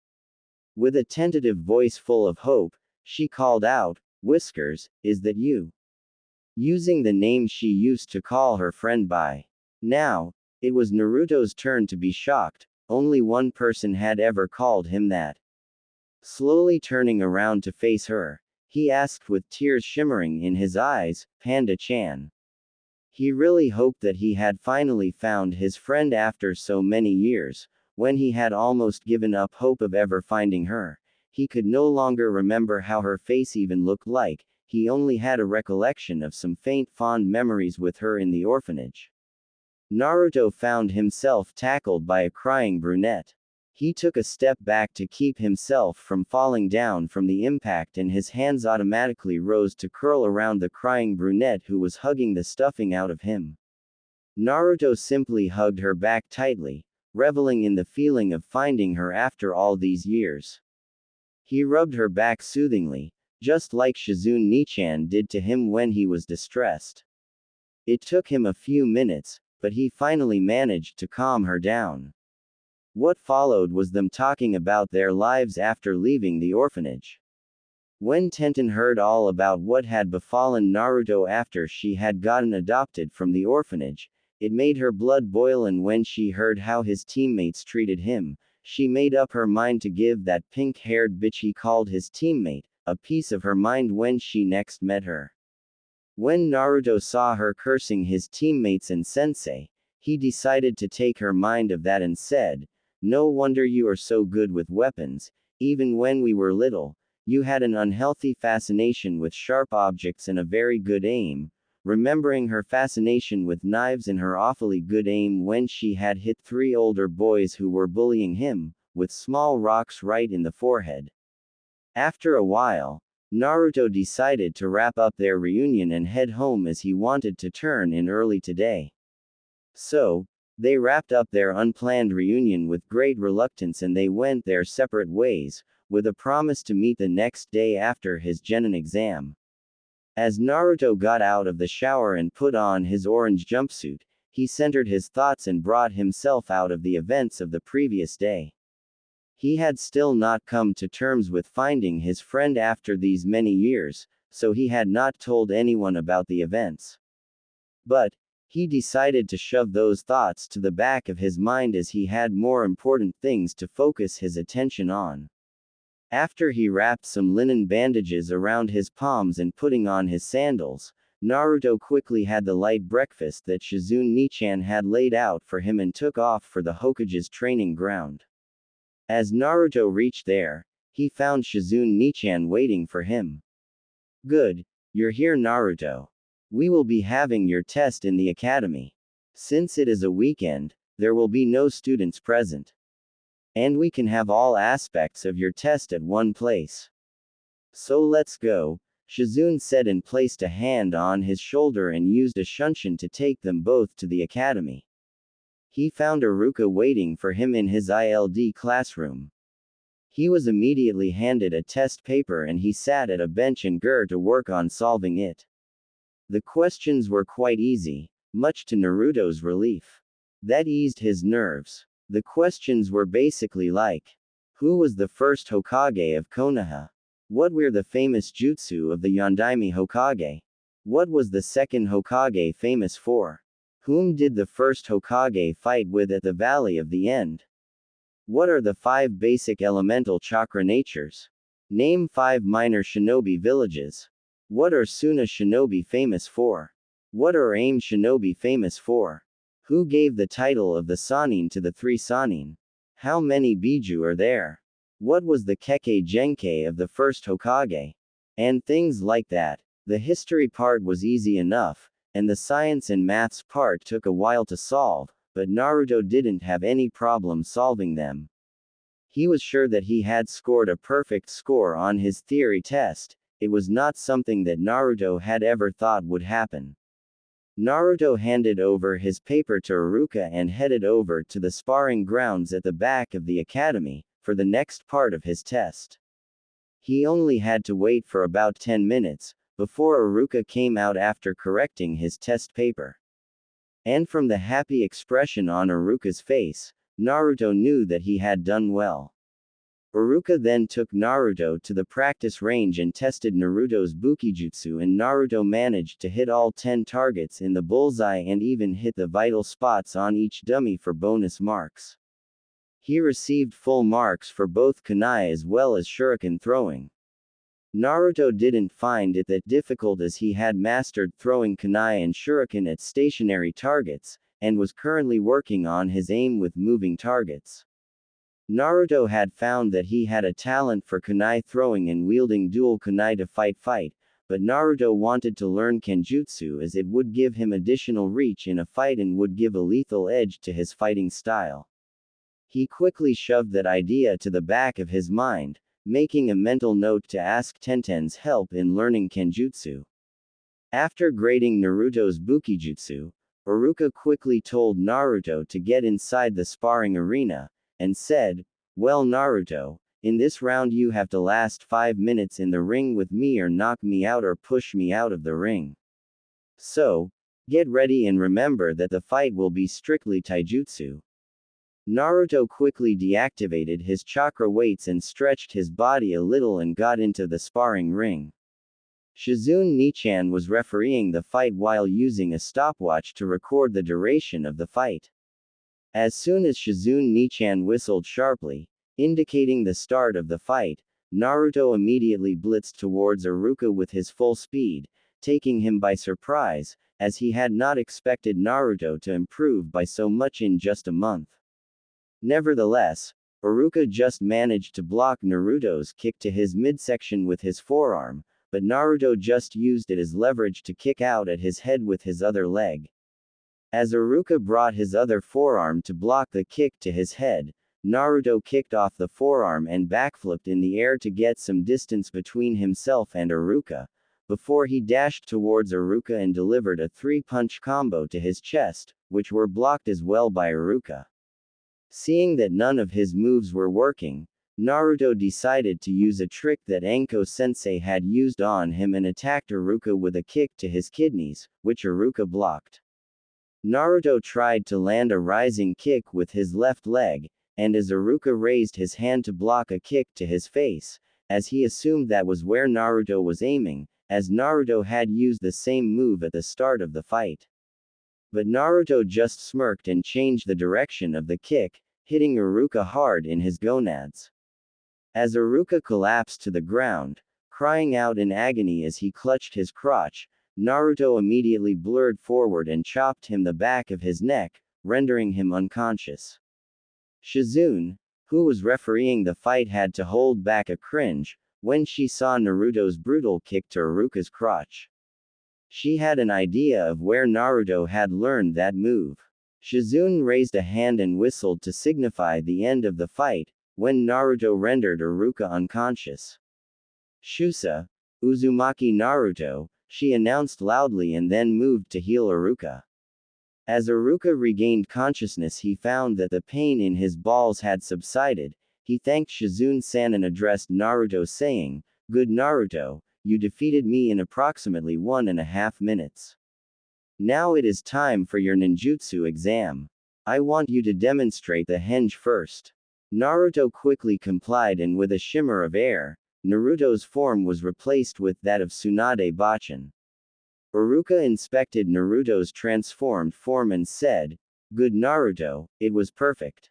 With a tentative voice full of hope, she called out, "Whiskers, is that you?" Using the name she used to call her friend by. Now, it was Naruto's turn to be shocked, only one person had ever called him that. Slowly turning around to face her, he asked with tears shimmering in his eyes, "Panda-chan." He really hoped that he had finally found his friend after so many years. When he had almost given up hope of ever finding her, he could no longer remember how her face even looked like, he only had a recollection of some faint fond memories with her in the orphanage. Naruto found himself tackled by a crying brunette. He took a step back to keep himself from falling down from the impact, and his hands automatically rose to curl around the crying brunette who was hugging the stuffing out of him. Naruto simply hugged her back tightly, reveling in the feeling of finding her after all these years. He rubbed her back soothingly, just like Shizune Nichan did to him when he was distressed. It took him a few minutes, but he finally managed to calm her down. What followed was them talking about their lives after leaving the orphanage. When Tenten heard all about what had befallen Naruto after she had gotten adopted from the orphanage, it made her blood boil, and when she heard how his teammates treated him, she made up her mind to give that pink-haired bitch he called his teammate a piece of her mind when she next met her. When Naruto saw her cursing his teammates and sensei, he decided to take her mind of that and said, "No wonder you are so good with weapons. Even when we were little, you had an unhealthy fascination with sharp objects and a very good aim," remembering her fascination with knives and her awfully good aim when she had hit 3 older boys who were bullying him, with small rocks right in the forehead. After a while, Naruto decided to wrap up their reunion and head home as he wanted to turn in early today. So, they wrapped up their unplanned reunion with great reluctance and they went their separate ways, with a promise to meet the next day after his genin exam. As Naruto got out of the shower and put on his orange jumpsuit, he centered his thoughts and brought himself out of the events of the previous day. He had still not come to terms with finding his friend after these many years, so he had not told anyone about the events. But, he decided to shove those thoughts to the back of his mind as he had more important things to focus his attention on. After he wrapped some linen bandages around his palms and putting on his sandals, Naruto quickly had the light breakfast that Shizune Nichan had laid out for him and took off for the Hokage's training ground. As Naruto reached there, he found Shizune Nichan waiting for him. "Good, you're here, Naruto. We will be having your test in the academy. Since it is a weekend, there will be no students present. And we can have all aspects of your test at one place. So let's go," Shizune said and placed a hand on his shoulder and used a shunshin to take them both to the academy. He found Iruka waiting for him in his ILD classroom. He was immediately handed a test paper and he sat at a bench and got to work on solving it. The questions were quite easy, much to Naruto's relief. That eased his nerves. The questions were basically like, who was the first Hokage of Konoha? What were the famous jutsu of the Yondaime Hokage? What was the second Hokage famous for? Whom did the first Hokage fight with at the Valley of the End? What are the 5 basic elemental chakra natures? Name 5 minor shinobi villages. What are Suna shinobi famous for? What are Aim shinobi famous for? Who gave the title of the Sannin to the 3 Sannin? How many Biju are there? What was the Kekkei Genkei of the first Hokage? And things like that. The history part was easy enough, and the science and maths part took a while to solve, but Naruto didn't have any problem solving them. He was sure that he had scored a perfect score on his theory test. It was not something that Naruto had ever thought would happen. Naruto handed over his paper to Iruka and headed over to the sparring grounds at the back of the academy, for the next part of his test. He only had to wait for about 10 minutes, before Iruka came out after correcting his test paper. And from the happy expression on Iruka's face, Naruto knew that he had done well. Iruka then took Naruto to the practice range and tested Naruto's Bukijutsu, and Naruto managed to hit all 10 targets in the bullseye and even hit the vital spots on each dummy for bonus marks. He received full marks for both kunai as well as shuriken throwing. Naruto didn't find it that difficult as he had mastered throwing kunai and shuriken at stationary targets, and was currently working on his aim with moving targets. Naruto had found that he had a talent for kunai throwing and wielding dual kunai to fight, but Naruto wanted to learn kenjutsu as it would give him additional reach in a fight and would give a lethal edge to his fighting style. He quickly shoved that idea to the back of his mind, making a mental note to ask Tenten's help in learning kenjutsu. After grading Naruto's Bukijutsu, Iruka quickly told Naruto to get inside the sparring arena, and said, "Well, Naruto, in this round you have to last 5 minutes in the ring with me or knock me out or push me out of the ring. So, get ready and remember that the fight will be strictly taijutsu." Naruto quickly deactivated his chakra weights and stretched his body a little and got into the sparring ring. Shizune Nichan was refereeing the fight while using a stopwatch to record the duration of the fight. As soon as Shizune Nichan whistled sharply, indicating the start of the fight, Naruto immediately blitzed towards Iruka with his full speed, taking him by surprise, as he had not expected Naruto to improve by so much in just a month. Nevertheless, Iruka just managed to block Naruto's kick to his midsection with his forearm, but Naruto just used it as leverage to kick out at his head with his other leg. As Iruka brought his other forearm to block the kick to his head, Naruto kicked off the forearm and backflipped in the air to get some distance between himself and Iruka, before he dashed towards Iruka and delivered a 3-punch combo to his chest, which were blocked as well by Iruka. Seeing that none of his moves were working, Naruto decided to use a trick that Anko-sensei had used on him and attacked Iruka with a kick to his kidneys, which Iruka blocked. Naruto tried to land a rising kick with his left leg, and as Iruka raised his hand to block a kick to his face, as he assumed that was where Naruto was aiming, as Naruto had used the same move at the start of the fight. But Naruto just smirked and changed the direction of the kick, hitting Iruka hard in his gonads. As Iruka collapsed to the ground, crying out in agony as he clutched his crotch, Naruto immediately blurred forward and chopped him the back of his neck, rendering him unconscious. Shizune, who was refereeing the fight, had to hold back a cringe when she saw Naruto's brutal kick to Iruka's crotch. She had an idea of where Naruto had learned that move. Shizune raised a hand and whistled to signify the end of the fight, when Naruto rendered Iruka unconscious. "Shusa, Uzumaki Naruto," she announced loudly and then moved to heal Iruka. As Iruka regained consciousness, he found that the pain in his balls had subsided. He thanked Shizune-san and addressed Naruto saying, "Good Naruto, you defeated me in approximately 1.5 minutes. Now it is time for your ninjutsu exam. I want you to demonstrate the henge first." Naruto quickly complied, and with a shimmer of air, Naruto's form was replaced with that of Tsunade Bachin. Iruka inspected Naruto's transformed form and said, "Good Naruto, it was perfect.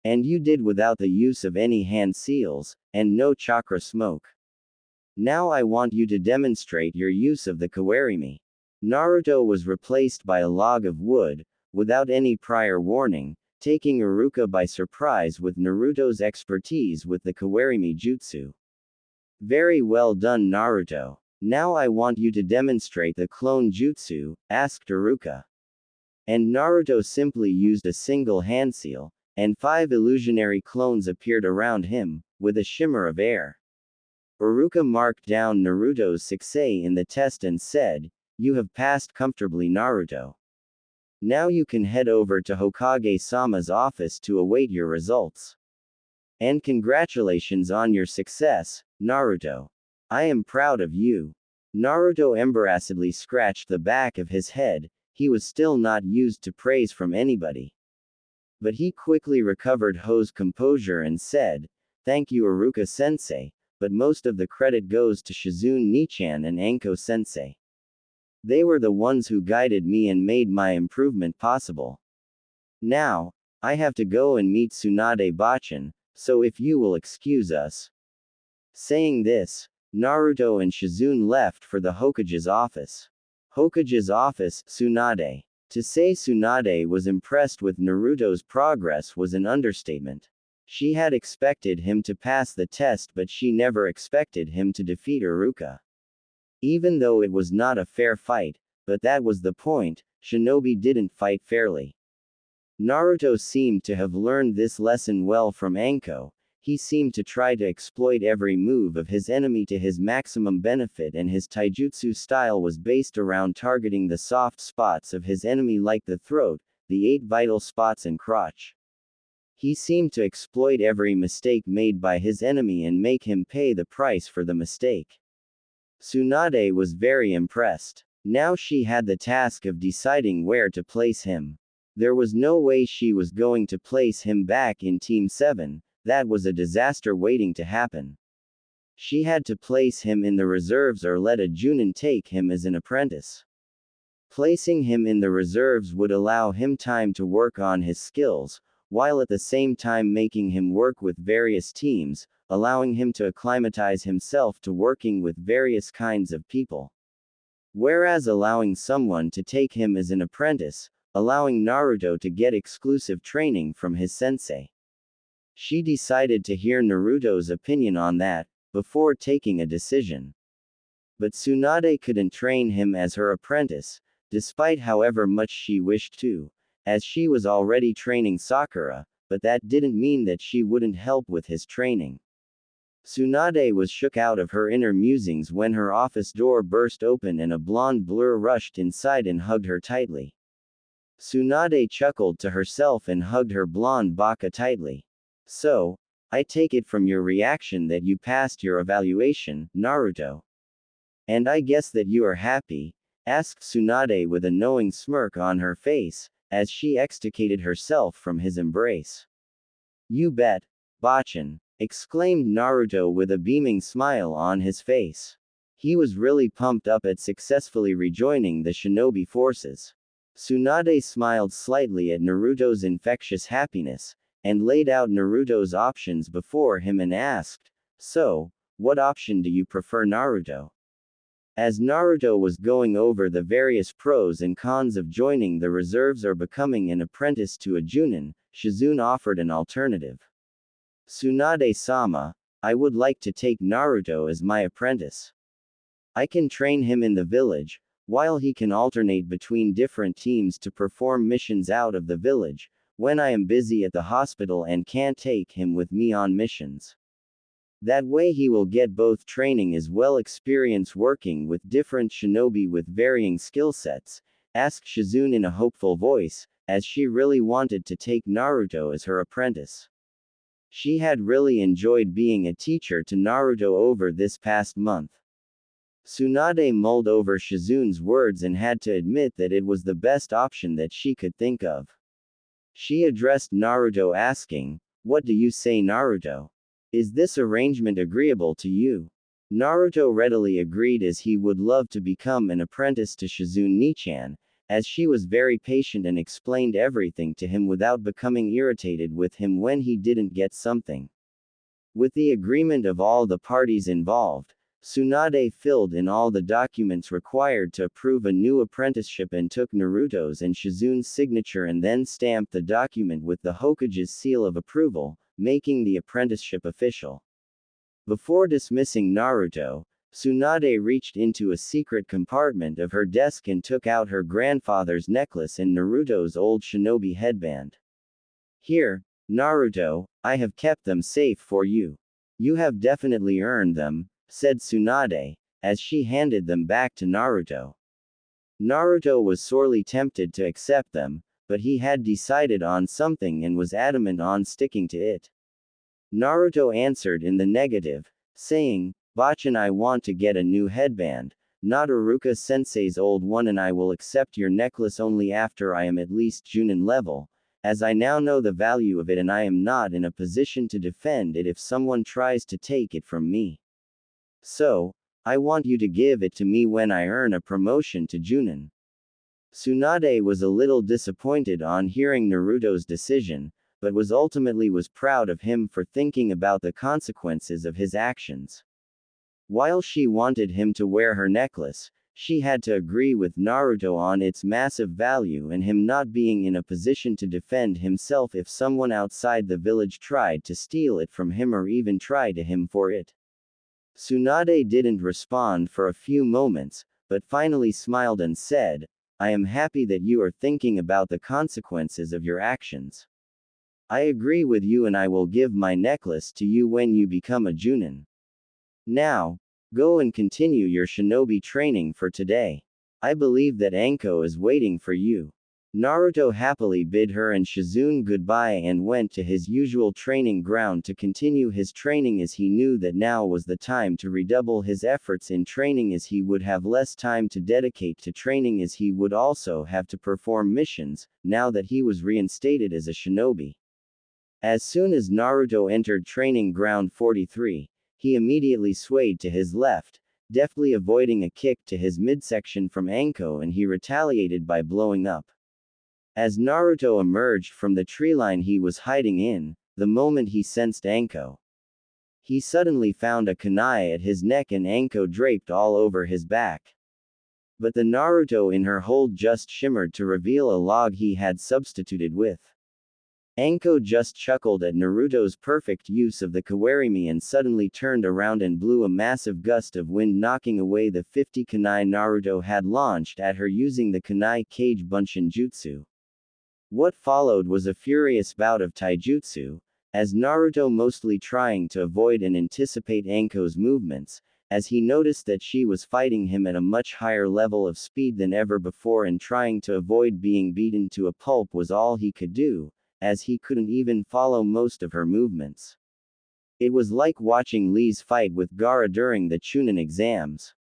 And you did without the use of any hand seals, and no chakra smoke. Now I want you to demonstrate your use of the Kawarimi." Naruto was replaced by a log of wood, without any prior warning, taking Iruka by surprise with Naruto's expertise with the Kawarimi jutsu. "Very well done, Naruto. Now I want you to demonstrate the clone jutsu," asked Iruka. And Naruto simply used a single hand seal, and 5 illusionary clones appeared around him, with a shimmer of air. Iruka marked down Naruto's success in the test and said, "You have passed comfortably, Naruto. Now you can head over to Hokage-sama's office to await your results. And congratulations on your success, Naruto. I am proud of you." Naruto embarrassedly scratched the back of his head. He was still not used to praise from anybody. But he quickly recovered his composure and said, "Thank you, Iruka-sensei, but most of the credit goes to Shizune-chan and Anko-sensei. They were the ones who guided me and made my improvement possible. Now, I have to go and meet Tsunade Bachin, so if you will excuse us." Saying this, Naruto and Shizune left for the Hokage's office. Hokage's office, Tsunade. To say Tsunade was impressed with Naruto's progress was an understatement. She had expected him to pass the test, but she never expected him to defeat Iruka. Even though it was not a fair fight, but that was the point, shinobi didn't fight fairly. Naruto seemed to have learned this lesson well from Anko. He seemed to try to exploit every move of his enemy to his maximum benefit, and his taijutsu style was based around targeting the soft spots of his enemy like the throat, the 8 vital spots and crotch. He seemed to exploit every mistake made by his enemy and make him pay the price for the mistake. Tsunade was very impressed. Now she had the task of deciding where to place him. There was no way she was going to place him back in Team 7, that was a disaster waiting to happen. She had to place him in the reserves or let a Junin take him as an apprentice. Placing him in the reserves would allow him time to work on his skills, while at the same time making him work with various teams, allowing him to acclimatize himself to working with various kinds of people. Whereas allowing someone to take him as an apprentice, allowing Naruto to get exclusive training from his sensei. She decided to hear Naruto's opinion on that, before taking a decision. But Tsunade couldn't train him as her apprentice, despite however much she wished to, as she was already training Sakura, but that didn't mean that she wouldn't help with his training. Tsunade was shook out of her inner musings when her office door burst open and a blonde blur rushed inside and hugged her tightly. Tsunade chuckled to herself and hugged her blonde baka tightly. "So, I take it from your reaction that you passed your evaluation, Naruto. And I guess that you are happy?" asked Tsunade with a knowing smirk on her face, as she extricated herself from his embrace. "You bet, Bachin," exclaimed Naruto with a beaming smile on his face. He was really pumped up at successfully rejoining the shinobi forces. Tsunade smiled slightly at Naruto's infectious happiness, and laid out Naruto's options before him and asked, "So, what option do you prefer, Naruto?" As Naruto was going over the various pros and cons of joining the reserves or becoming an apprentice to a Junin, Shizune offered an alternative. "Tsunade-sama, I would like to take Naruto as my apprentice. I can train him in the village, while he can alternate between different teams to perform missions out of the village, when I am busy at the hospital and can't take him with me on missions. That way he will get both training as well experience working with different shinobi with varying skill sets," asked Shizune in a hopeful voice, as she really wanted to take Naruto as her apprentice. She had really enjoyed being a teacher to Naruto over this past month. Tsunade mulled over Shizune's words and had to admit that it was the best option that she could think of. She addressed Naruto asking, "What do you say, Naruto? Is this arrangement agreeable to you?" Naruto readily agreed as he would love to become an apprentice to Shizune Nichan, as she was very patient and explained everything to him without becoming irritated with him when he didn't get something. With the agreement of all the parties involved, Tsunade filled in all the documents required to approve a new apprenticeship and took Naruto's and Shizune's signature and then stamped the document with the Hokage's seal of approval, making the apprenticeship official. Before dismissing Naruto, Tsunade reached into a secret compartment of her desk and took out her grandfather's necklace and Naruto's old shinobi headband. "Here, Naruto, I have kept them safe for you. You have definitely earned them," said Tsunade, as she handed them back to Naruto. Naruto was sorely tempted to accept them, but he had decided on something and was adamant on sticking to it. Naruto answered in the negative, saying, "Bachan, I want to get a new headband, not Iruka-sensei's old one, and I will accept your necklace only after I am at least Junin level, as I now know the value of it and I am not in a position to defend it if someone tries to take it from me. So, I want you to give it to me when I earn a promotion to Junin." Tsunade was a little disappointed on hearing Naruto's decision, but was ultimately proud of him for thinking about the consequences of his actions. While she wanted him to wear her necklace, she had to agree with Naruto on its massive value and him not being in a position to defend himself if someone outside the village tried to steal it from him or even try to him for it. Tsunade didn't respond for a few moments, but finally smiled and said, "I am happy that you are thinking about the consequences of your actions. I agree with you and I will give my necklace to you when you become a Junin. Now, go and continue your shinobi training for today. I believe that Anko is waiting for you." Naruto happily bid her and Shizune goodbye and went to his usual training ground to continue his training, as he knew that now was the time to redouble his efforts in training, as he would have less time to dedicate to training, as he would also have to perform missions, now that he was reinstated as a shinobi. As soon as Naruto entered training ground 43, he immediately swayed to his left, deftly avoiding a kick to his midsection from Anko, and he retaliated by blowing up. As Naruto emerged from the treeline he was hiding in, the moment he sensed Anko, he suddenly found a kunai at his neck and Anko draped all over his back. But the Naruto in her hold just shimmered to reveal a log he had substituted with. Anko just chuckled at Naruto's perfect use of the kawarimi and suddenly turned around and blew a massive gust of wind, knocking away the 50 kunai Naruto had launched at her using the kunai cage bunshin jutsu. What followed was a furious bout of taijutsu, as Naruto mostly trying to avoid and anticipate Anko's movements, as he noticed that she was fighting him at a much higher level of speed than ever before, and trying to avoid being beaten to a pulp was all he could do, as he couldn't even follow most of her movements. It was like watching Lee's fight with Gaara during the Chunin exams.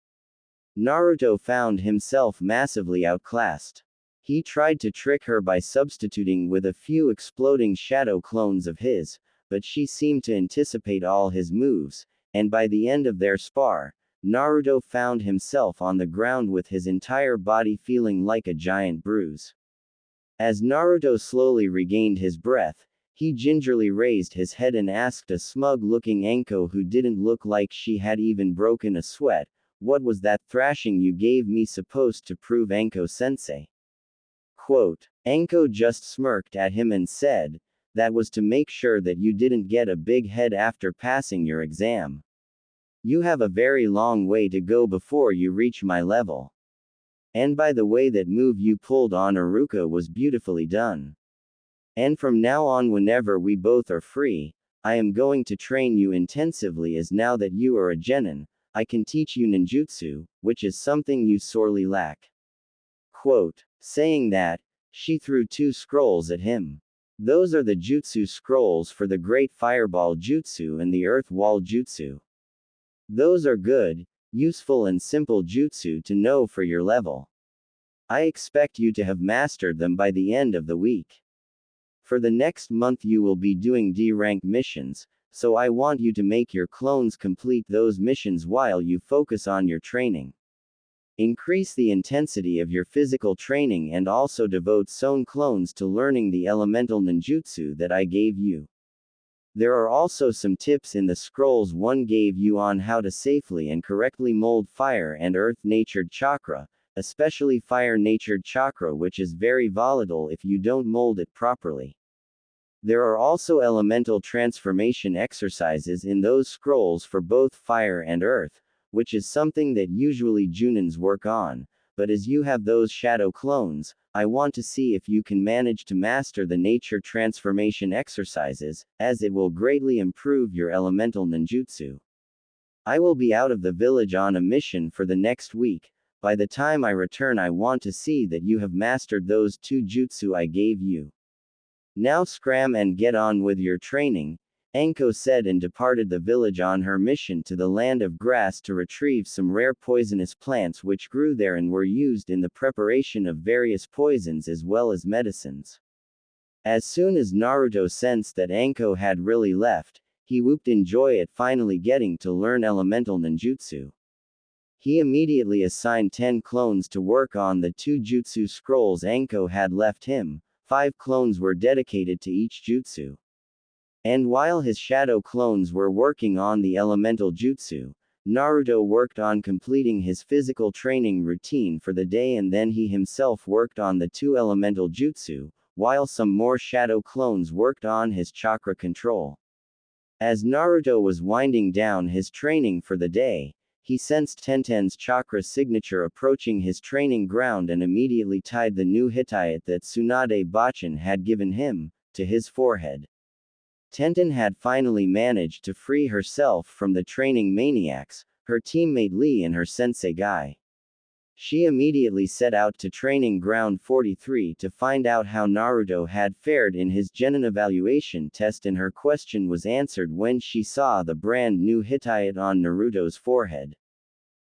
Naruto found himself massively outclassed. He tried to trick her by substituting with a few exploding shadow clones of his, but she seemed to anticipate all his moves, and by the end of their spar, Naruto found himself on the ground with his entire body feeling like a giant bruise. As Naruto slowly regained his breath, he gingerly raised his head and asked a smug-looking Anko who didn't look like she had even broken a sweat, "What was that thrashing you gave me supposed to prove, Anko-sensei?" Quote. Anko just smirked at him and said, "That was to make sure that you didn't get a big head after passing your exam. You have a very long way to go before you reach my level. And by the way, that move you pulled on Iruka was beautifully done. And from now on, whenever we both are free, I am going to train you intensively, as now that you are a genin, I can teach you ninjutsu, which is something you sorely lack." Quote. Saying that, she threw 2 scrolls at him. "Those are the jutsu scrolls for the Great Fireball Jutsu and the Earth Wall Jutsu. Those are good, useful and simple jutsu to know for your level. I expect you to have mastered them by the end of the week. For the next month you will be doing D-rank missions, so I want you to make your clones complete those missions while you focus on your training. Increase the intensity of your physical training and also devote Son clones to learning the elemental ninjutsu that I gave you. There are also some tips in the scrolls one gave you on how to safely and correctly mold fire and earth-natured chakra, especially fire-natured chakra, which is very volatile if you don't mold it properly. There are also elemental transformation exercises in those scrolls for both fire and earth, which is something that usually Junins work on, but as you have those shadow clones, I want to see if you can manage to master the nature transformation exercises, as it will greatly improve your elemental ninjutsu. I will be out of the village on a mission for the next week. By the time I return, I want to see that you have mastered those 2 jutsu I gave you. Now scram and get on with your training," Anko said, and departed the village on her mission to the land of grass to retrieve some rare poisonous plants which grew there and were used in the preparation of various poisons as well as medicines. As soon as Naruto sensed that Anko had really left, he whooped in joy at finally getting to learn elemental ninjutsu. He immediately assigned 10 clones to work on the 2 jutsu scrolls Anko had left him. 5 clones were dedicated to each jutsu. And while his shadow clones were working on the elemental jutsu, Naruto worked on completing his physical training routine for the day, and then he himself worked on the 2 elemental jutsu, while some more shadow clones worked on his chakra control. As Naruto was winding down his training for the day, he sensed Tenten's chakra signature approaching his training ground and immediately tied the new Hittite that Tsunade Bachin had given him to his forehead. Tenten had finally managed to free herself from the training maniacs, her teammate Lee and her sensei Guy. She immediately set out to training ground 43 to find out how Naruto had fared in his genin evaluation test, and her question was answered when she saw the brand new Hittite on Naruto's forehead.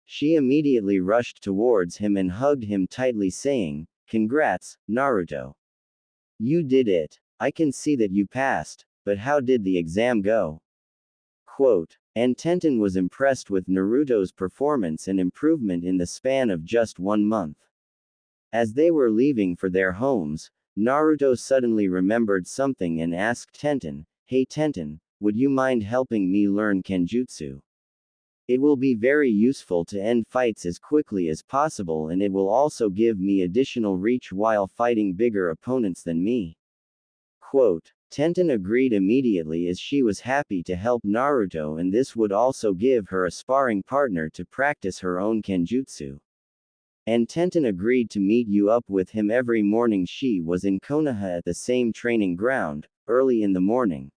She immediately rushed towards him and hugged him tightly, saying, "Congrats, Naruto. You did it. I can see that you passed, but how did the exam go?" Quote. And Tenten was impressed with Naruto's performance and improvement in the span of just 1 month. As they were leaving for their homes, Naruto suddenly remembered something and asked Tenten, "Hey Tenten, would you mind helping me learn Kenjutsu? It will be very useful to end fights as quickly as possible, and it will also give me additional reach while fighting bigger opponents than me." Quote. Tenten agreed immediately, as she was happy to help Naruto, and this would also give her a sparring partner to practice her own Kenjutsu. And Tenten agreed to meet you up with him every morning. She was in Konoha at the same training ground, early in the morning.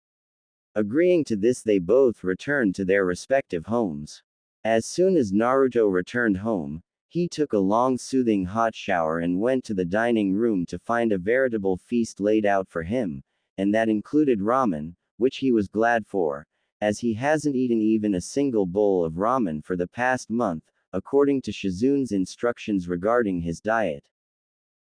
Agreeing to this, they both returned to their respective homes. As soon as Naruto returned home, he took a long soothing hot shower and went to the dining room to find a veritable feast laid out for him, and that included ramen, which he was glad for, as he hasn't eaten even a single bowl of ramen for the past month, according to Shizune's instructions regarding his diet.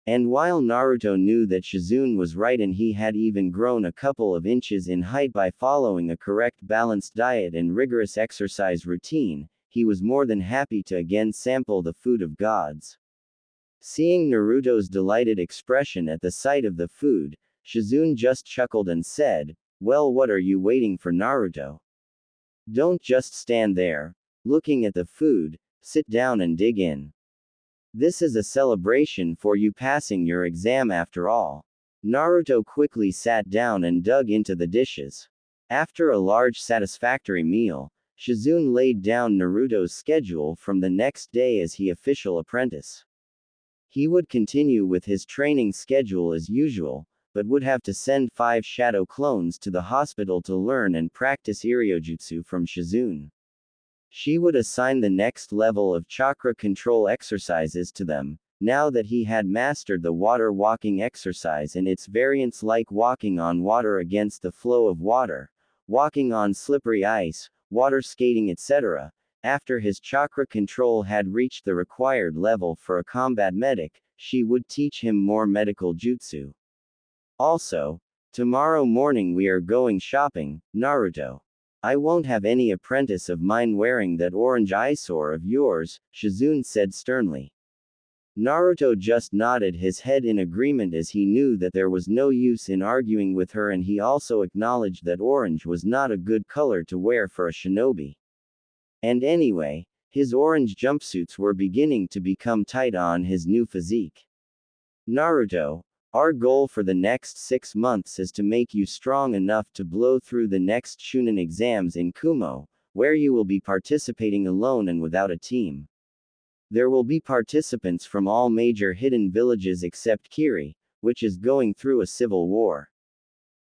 And while Naruto knew that Shizune was right, and he had even grown a couple of inches in height by following a correct balanced diet and rigorous exercise routine, he was more than happy to again sample the food of gods. Seeing Naruto's delighted expression at the sight of the food, Shizune just chuckled and said, "Well, what are you waiting for, Naruto? Don't just stand there, looking at the food, sit down and dig in. This is a celebration for you passing your exam after all." Naruto quickly sat down and dug into the dishes. After a large satisfactory meal, Shizune laid down Naruto's schedule from the next day as his official apprentice. He would continue with his training schedule as usual, but would have to send 5 shadow clones to the hospital to learn and practice Iryojutsu from Shizune. She would assign the next level of chakra control exercises to them, now that he had mastered the water walking exercise and its variants like walking on water against the flow of water, walking on slippery ice, water skating, etc. After his chakra control had reached the required level for a combat medic, she would teach him more medical jutsu. Also, tomorrow morning we are going shopping, Naruto. I won't have any apprentice of mine wearing that orange eyesore of yours, Shizune said sternly. Naruto just nodded his head in agreement as he knew that there was no use in arguing with her, and he also acknowledged that orange was not a good color to wear for a shinobi. And anyway, his orange jumpsuits were beginning to become tight on his new physique. Naruto, our goal for the next 6 months is to make you strong enough to blow through the next Chunin exams in Kumo, where you will be participating alone and without a team. There will be participants from all major hidden villages except Kiri, which is going through a civil war.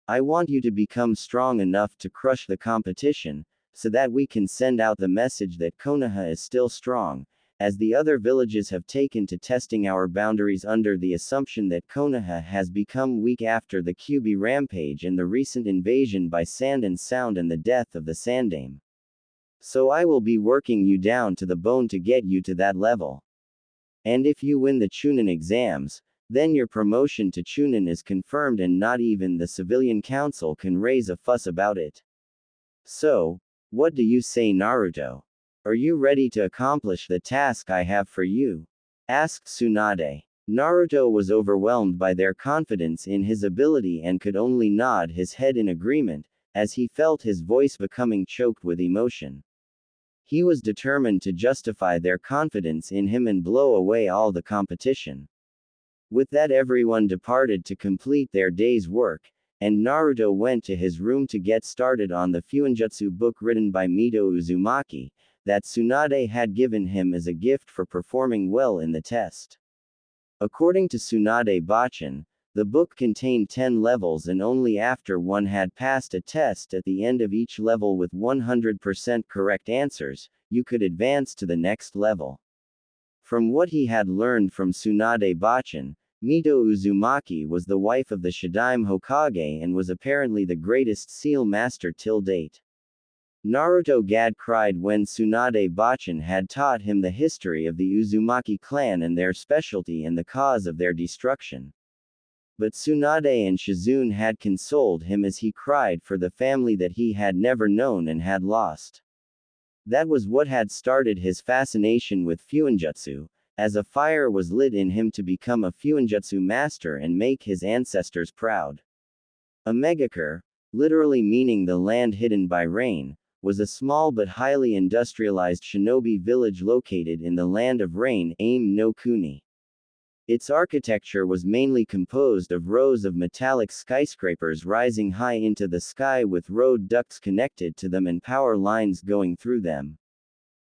I want you to become strong enough to crush the competition, so that we can send out the message that Konoha is still strong, as the other villages have taken to testing our boundaries under the assumption that Konoha has become weak after the Kyuubi rampage and the recent invasion by Sand and Sound and the death of the Sandaime. So I will be working you down to the bone to get you to that level. And if you win the Chunin exams, then your promotion to Chunin is confirmed and not even the civilian council can raise a fuss about it. So, what do you say, Naruto? Are you ready to accomplish the task I have for you? Asked Tsunade. Naruto was overwhelmed by their confidence in his ability and could only nod his head in agreement, as he felt his voice becoming choked with emotion. He was determined to justify their confidence in him and blow away all the competition. With that, everyone departed to complete their day's work, and Naruto went to his room to get started on the Fuinjutsu book written by Mito Uzumaki, that Tsunade had given him as a gift for performing well in the test. According to Tsunade Bachan, the book contained 10 levels, and only after one had passed a test at the end of each level with 100% correct answers, you could advance to the next level. From what he had learned from Tsunade Bachan, Mito Uzumaki was the wife of the Shidaime Hokage and was apparently the greatest seal master till date. Naruto Gad cried when Tsunade Bachan had taught him the history of the Uzumaki clan and their specialty and the cause of their destruction. But Tsunade and Shizune had consoled him as he cried for the family that he had never known and had lost. That was what had started his fascination with Fuinjutsu, as a fire was lit in him to become a Fuinjutsu master and make his ancestors proud. Amegakure, literally meaning the land hidden by rain, was a small but highly industrialized shinobi village located in the land of rain, Aim no Kuni. Its architecture was mainly composed of rows of metallic skyscrapers rising high into the sky with road ducts connected to them and power lines going through them.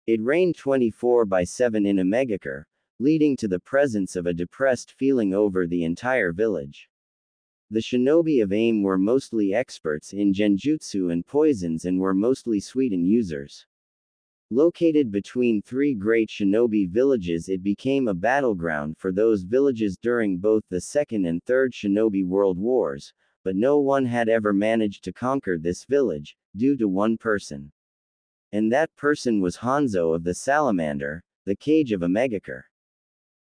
It rained 24/7 in Amegakure, leading to the presence of a depressed feeling over the entire village. The shinobi of AIM were mostly experts in genjutsu and poisons and were mostly Suiton users. Located between 3 great shinobi villages, it became a battleground for those villages during both the Second and Third Shinobi World Wars, but no one had ever managed to conquer this village, due to one person. And that person was Hanzo of the Salamander, the cage of Amegakure.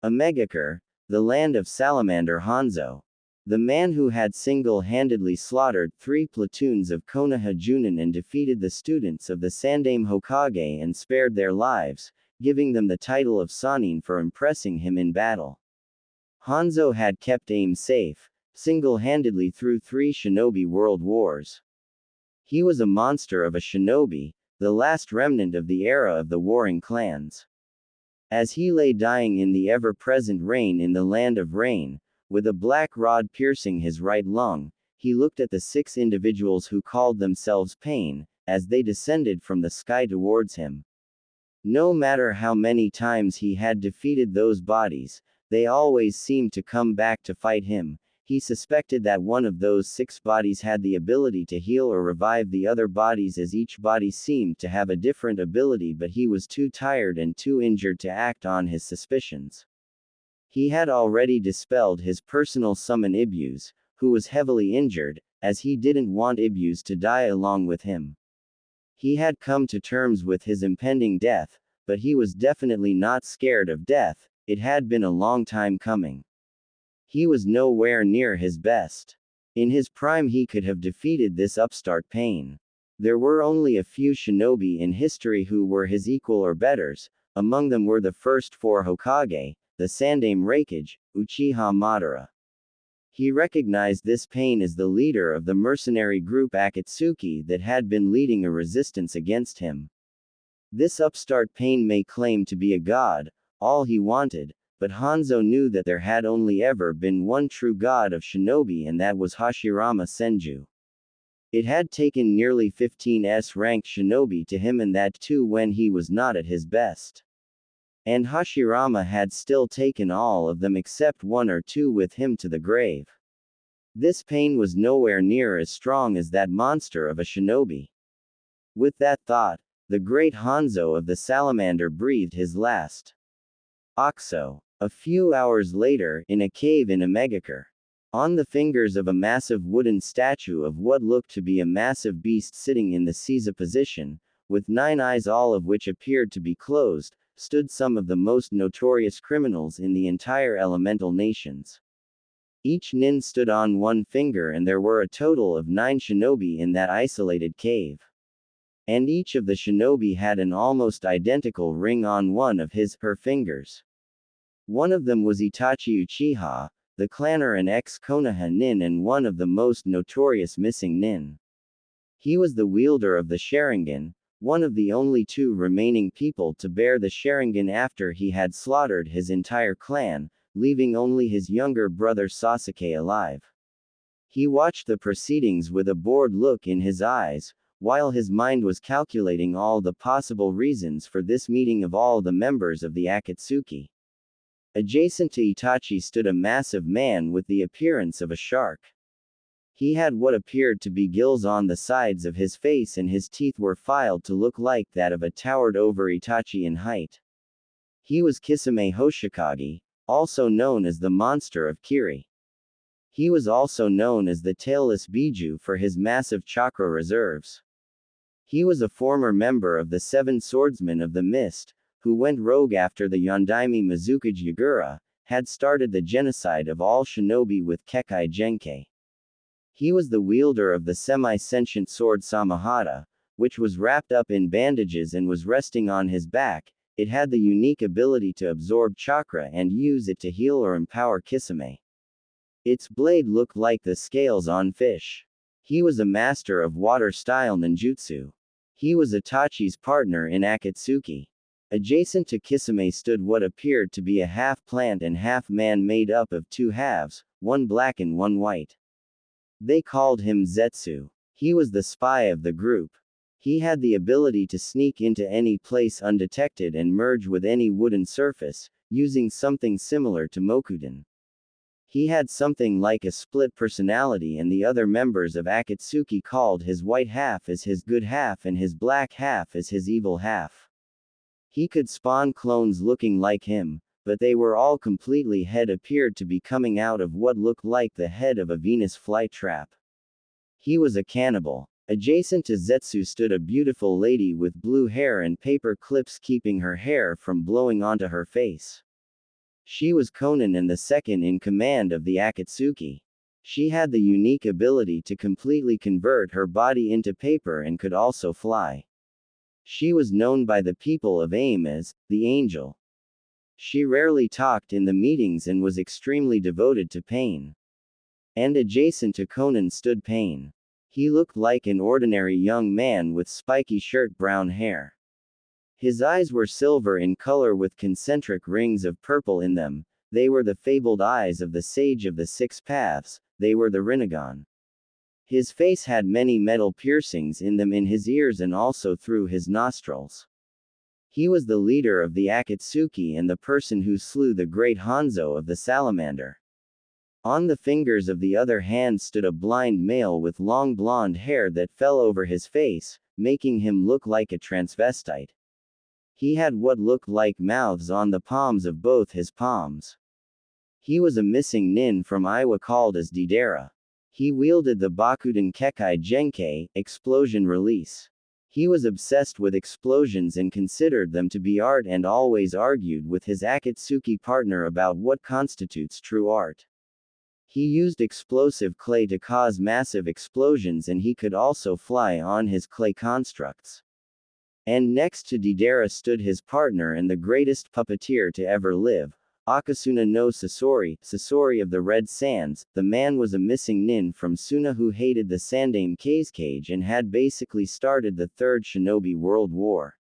Amegakure, the land of Salamander Hanzo. The man who had single-handedly slaughtered 3 platoons of Konoha Junin and defeated the students of the Sandaime Hokage and spared their lives, giving them the title of Sanin for impressing him in battle. Hanzo had kept AIM safe, single-handedly through 3 shinobi world wars. He was a monster of a shinobi, the last remnant of the era of the warring clans. As he lay dying in the ever-present rain in the land of rain, with a black rod piercing his right lung, he looked at the 6 individuals who called themselves Pain, as they descended from the sky towards him. No matter how many times he had defeated those bodies, they always seemed to come back to fight him. He suspected that one of those 6 bodies had the ability to heal or revive the other bodies, as each body seemed to have a different ability, but he was too tired and too injured to act on his suspicions. He had already dispelled his personal summon Ibuse, who was heavily injured, as he didn't want Ibuse to die along with him. He had come to terms with his impending death, but he was definitely not scared of death. It had been a long time coming. He was nowhere near his best. In his prime he could have defeated this upstart Pain. There were only a few shinobi in history who were his equal or betters. Among them were the first 4 Hokage, the Sandaime Raikage, Uchiha Madara. He recognized this Pain as the leader of the mercenary group Akatsuki that had been leading a resistance against him. This upstart Pain may claim to be a god, all he wanted, but Hanzo knew that there had only ever been one true god of shinobi, and that was Hashirama Senju. It had taken nearly 15 S-ranked shinobi to him, and that too when he was not at his best. And Hashirama had still taken all of them except 1 or 2 with him to the grave. This Pain was nowhere near as strong as that monster of a shinobi. With that thought, the great Hanzo of the Salamander breathed his last. Oxo. A few hours later, in a cave in Omegakure. On the fingers of a massive wooden statue of what looked to be a massive beast sitting in the Seiza position, with 9 eyes all of which appeared to be closed, stood some of the most notorious criminals in the entire elemental nations. Each nin stood on 1 finger, and there were a total of 9 shinobi in that isolated cave. And each of the shinobi had an almost identical ring on one of her fingers. One of them was Itachi Uchiha, the clanner and ex-Konoha nin, and one of the most notorious missing nin. He was the wielder of the Sharingan, one of the only 2 remaining people to bear the Sharingan after he had slaughtered his entire clan, leaving only his younger brother Sasuke alive. He watched the proceedings with a bored look in his eyes, while his mind was calculating all the possible reasons for this meeting of all the members of the Akatsuki. Adjacent to Itachi stood a massive man with the appearance of a shark. He had what appeared to be gills on the sides of his face, and his teeth were filed to look like that of a towered over Itachi in height. He was Kisame Hoshikage, also known as the Monster of Kiri. He was also known as the Tailless Biju for his massive chakra reserves. He was a former member of the 7 Swordsmen of the Mist, who went rogue after the Yondaime Mizukage Yagura had started the genocide of all shinobi with Kekkei Genkai. He was the wielder of the semi-sentient sword Samahata, which was wrapped up in bandages and was resting on his back. It had the unique ability to absorb chakra and use it to heal or empower Kisame. Its blade looked like the scales on fish. He was a master of water-style ninjutsu. He was Itachi's partner in Akatsuki. Adjacent to Kisame stood what appeared to be a half-plant and half-man made up of 2 halves, one black and one white. They called him Zetsu. He was the spy of the group. He had the ability to sneak into any place undetected and merge with any wooden surface, using something similar to Mokuden. He had something like a split personality, and the other members of Akatsuki called his white half as his good half and his black half as his evil half. He could spawn clones looking like him, but they were all completely head appeared to be coming out of what looked like the head of a Venus flytrap. He was a cannibal. Adjacent to Zetsu stood a beautiful lady with blue hair and paper clips keeping her hair from blowing onto her face. She was Konan and the second in command of the Akatsuki. She had the unique ability to completely convert her body into paper and could also fly. She was known by the people of AIM as the Angel. She rarely talked in the meetings and was extremely devoted to Pain. And adjacent to Conan stood Pain. He looked like an ordinary young man with spiky shirt brown hair. His eyes were silver in color with concentric rings of purple in them. They were the fabled eyes of the Sage of the Six Paths, they were the Rinnegan. His face had many metal piercings in them in his ears and also through his nostrils. He was the leader of the Akatsuki and the person who slew the great Hanzo of the Salamander. On the fingers of the other hand stood a blind male with long blonde hair that fell over his face, making him look like a transvestite. He had what looked like mouths on the palms of both his palms. He was a missing nin from Iwa called as Deidara. He wielded the Bakuden Kekai Genkei, explosion release. He was obsessed with explosions and considered them to be art and always argued with his Akatsuki partner about what constitutes true art. He used explosive clay to cause massive explosions and he could also fly on his clay constructs. And next to Deidara stood his partner and the greatest puppeteer to ever live, Akasuna no Sasori of the Red Sands. The man was a missing nin from Suna who hated the Sandame Kazekage and had basically started the Third Shinobi World War.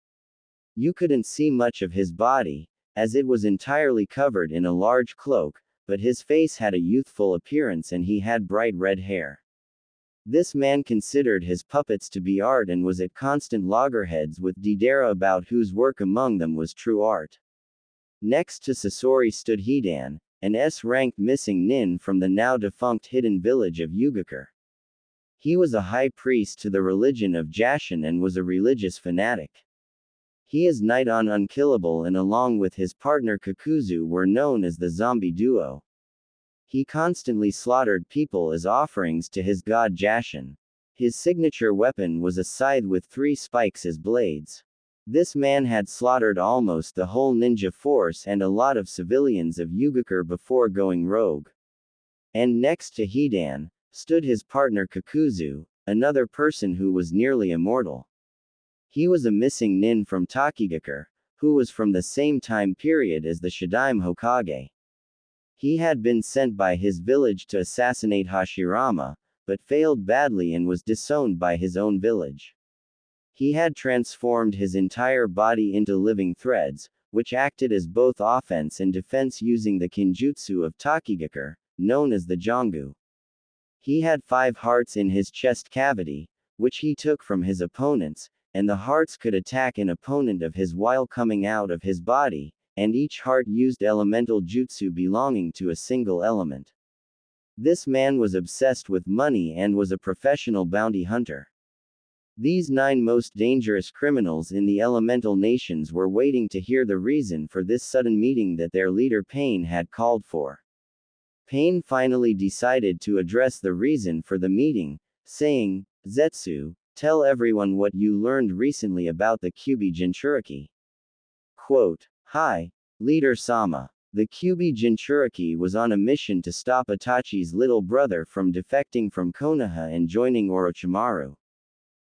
You couldn't see much of his body, as it was entirely covered in a large cloak, but his face had a youthful appearance and he had bright red hair. This man considered his puppets to be art and was at constant loggerheads with Deidara about whose work among them was true art. Next to Sasori stood Hidan, an S-ranked missing nin from the now-defunct hidden village of Yugakure. He was a high priest to the religion of Jashin and was a religious fanatic. He is Knight on Unkillable and along with his partner Kakuzu were known as the Zombie Duo. He constantly slaughtered people as offerings to his god Jashin. His signature weapon was a scythe with 3 spikes as blades. This man had slaughtered almost the whole ninja force and a lot of civilians of Yugakure before going rogue. And next to Hidan, stood his partner Kakuzu, another person who was nearly immortal. He was a missing nin from Takigakure, who was from the same time period as the Shidaime Hokage. He had been sent by his village to assassinate Hashirama, but failed badly and was disowned by his own village. He had transformed his entire body into living threads, which acted as both offense and defense using the kinjutsu of Takigakure, known as the Jongu. He had 5 hearts in his chest cavity, which he took from his opponents, and the hearts could attack an opponent of his while coming out of his body, and each heart used elemental jutsu belonging to a single element. This man was obsessed with money and was a professional bounty hunter. These 9 most dangerous criminals in the elemental nations were waiting to hear the reason for this sudden meeting that their leader Pain had called for. Pain finally decided to address the reason for the meeting, saying, "Zetsu, tell everyone what you learned recently about the Kyubi Jinchuriki." Quote, "Hi, Leader Sama. The Kyubi Jinchuriki was on a mission to stop Itachi's little brother from defecting from Konoha and joining Orochimaru.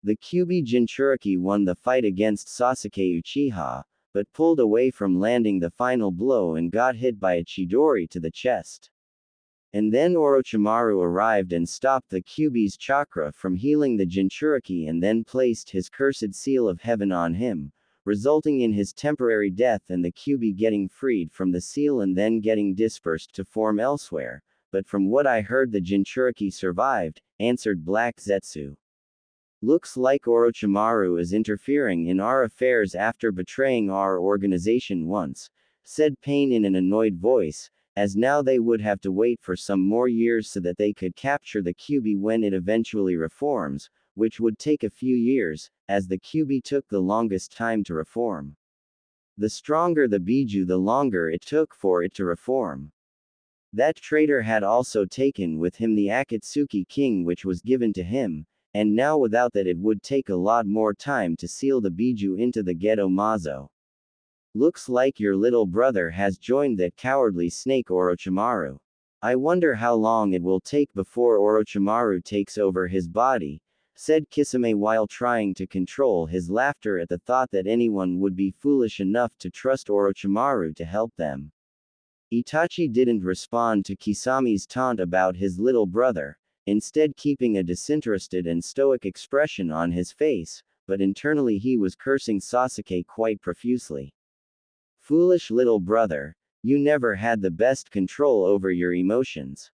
The Kyubi Jinchuriki won the fight against Sasuke Uchiha, but pulled away from landing the final blow and got hit by a Chidori to the chest. And then Orochimaru arrived and stopped the Kyubi's chakra from healing the Jinchuriki and then placed his cursed seal of heaven on him, resulting in his temporary death and the Kyubi getting freed from the seal and then getting dispersed to form elsewhere, but from what I heard the Jinchuriki survived," answered Black Zetsu. "Looks like Orochimaru is interfering in our affairs after betraying our organization once," said Pain in an annoyed voice, as now they would have to wait for some more years so that they could capture the Kyubi when it eventually reforms, which would take a few years, as the Kyubi took the longest time to reform. The stronger the Biju, the longer it took for it to reform. That traitor had also taken with him the Akatsuki king which was given to him, and now without that it would take a lot more time to seal the Biju into the Gedo Mazo. Looks like your little brother has joined that cowardly snake Orochimaru. I wonder how long it will take before Orochimaru takes over his body, said Kisame while trying to control his laughter at the thought that anyone would be foolish enough to trust Orochimaru to help them. Itachi didn't respond to Kisame's taunt about his little brother, instead keeping a disinterested and stoic expression on his face, but internally he was cursing Sasuke quite profusely. Foolish little brother, you never had the best control over your emotions.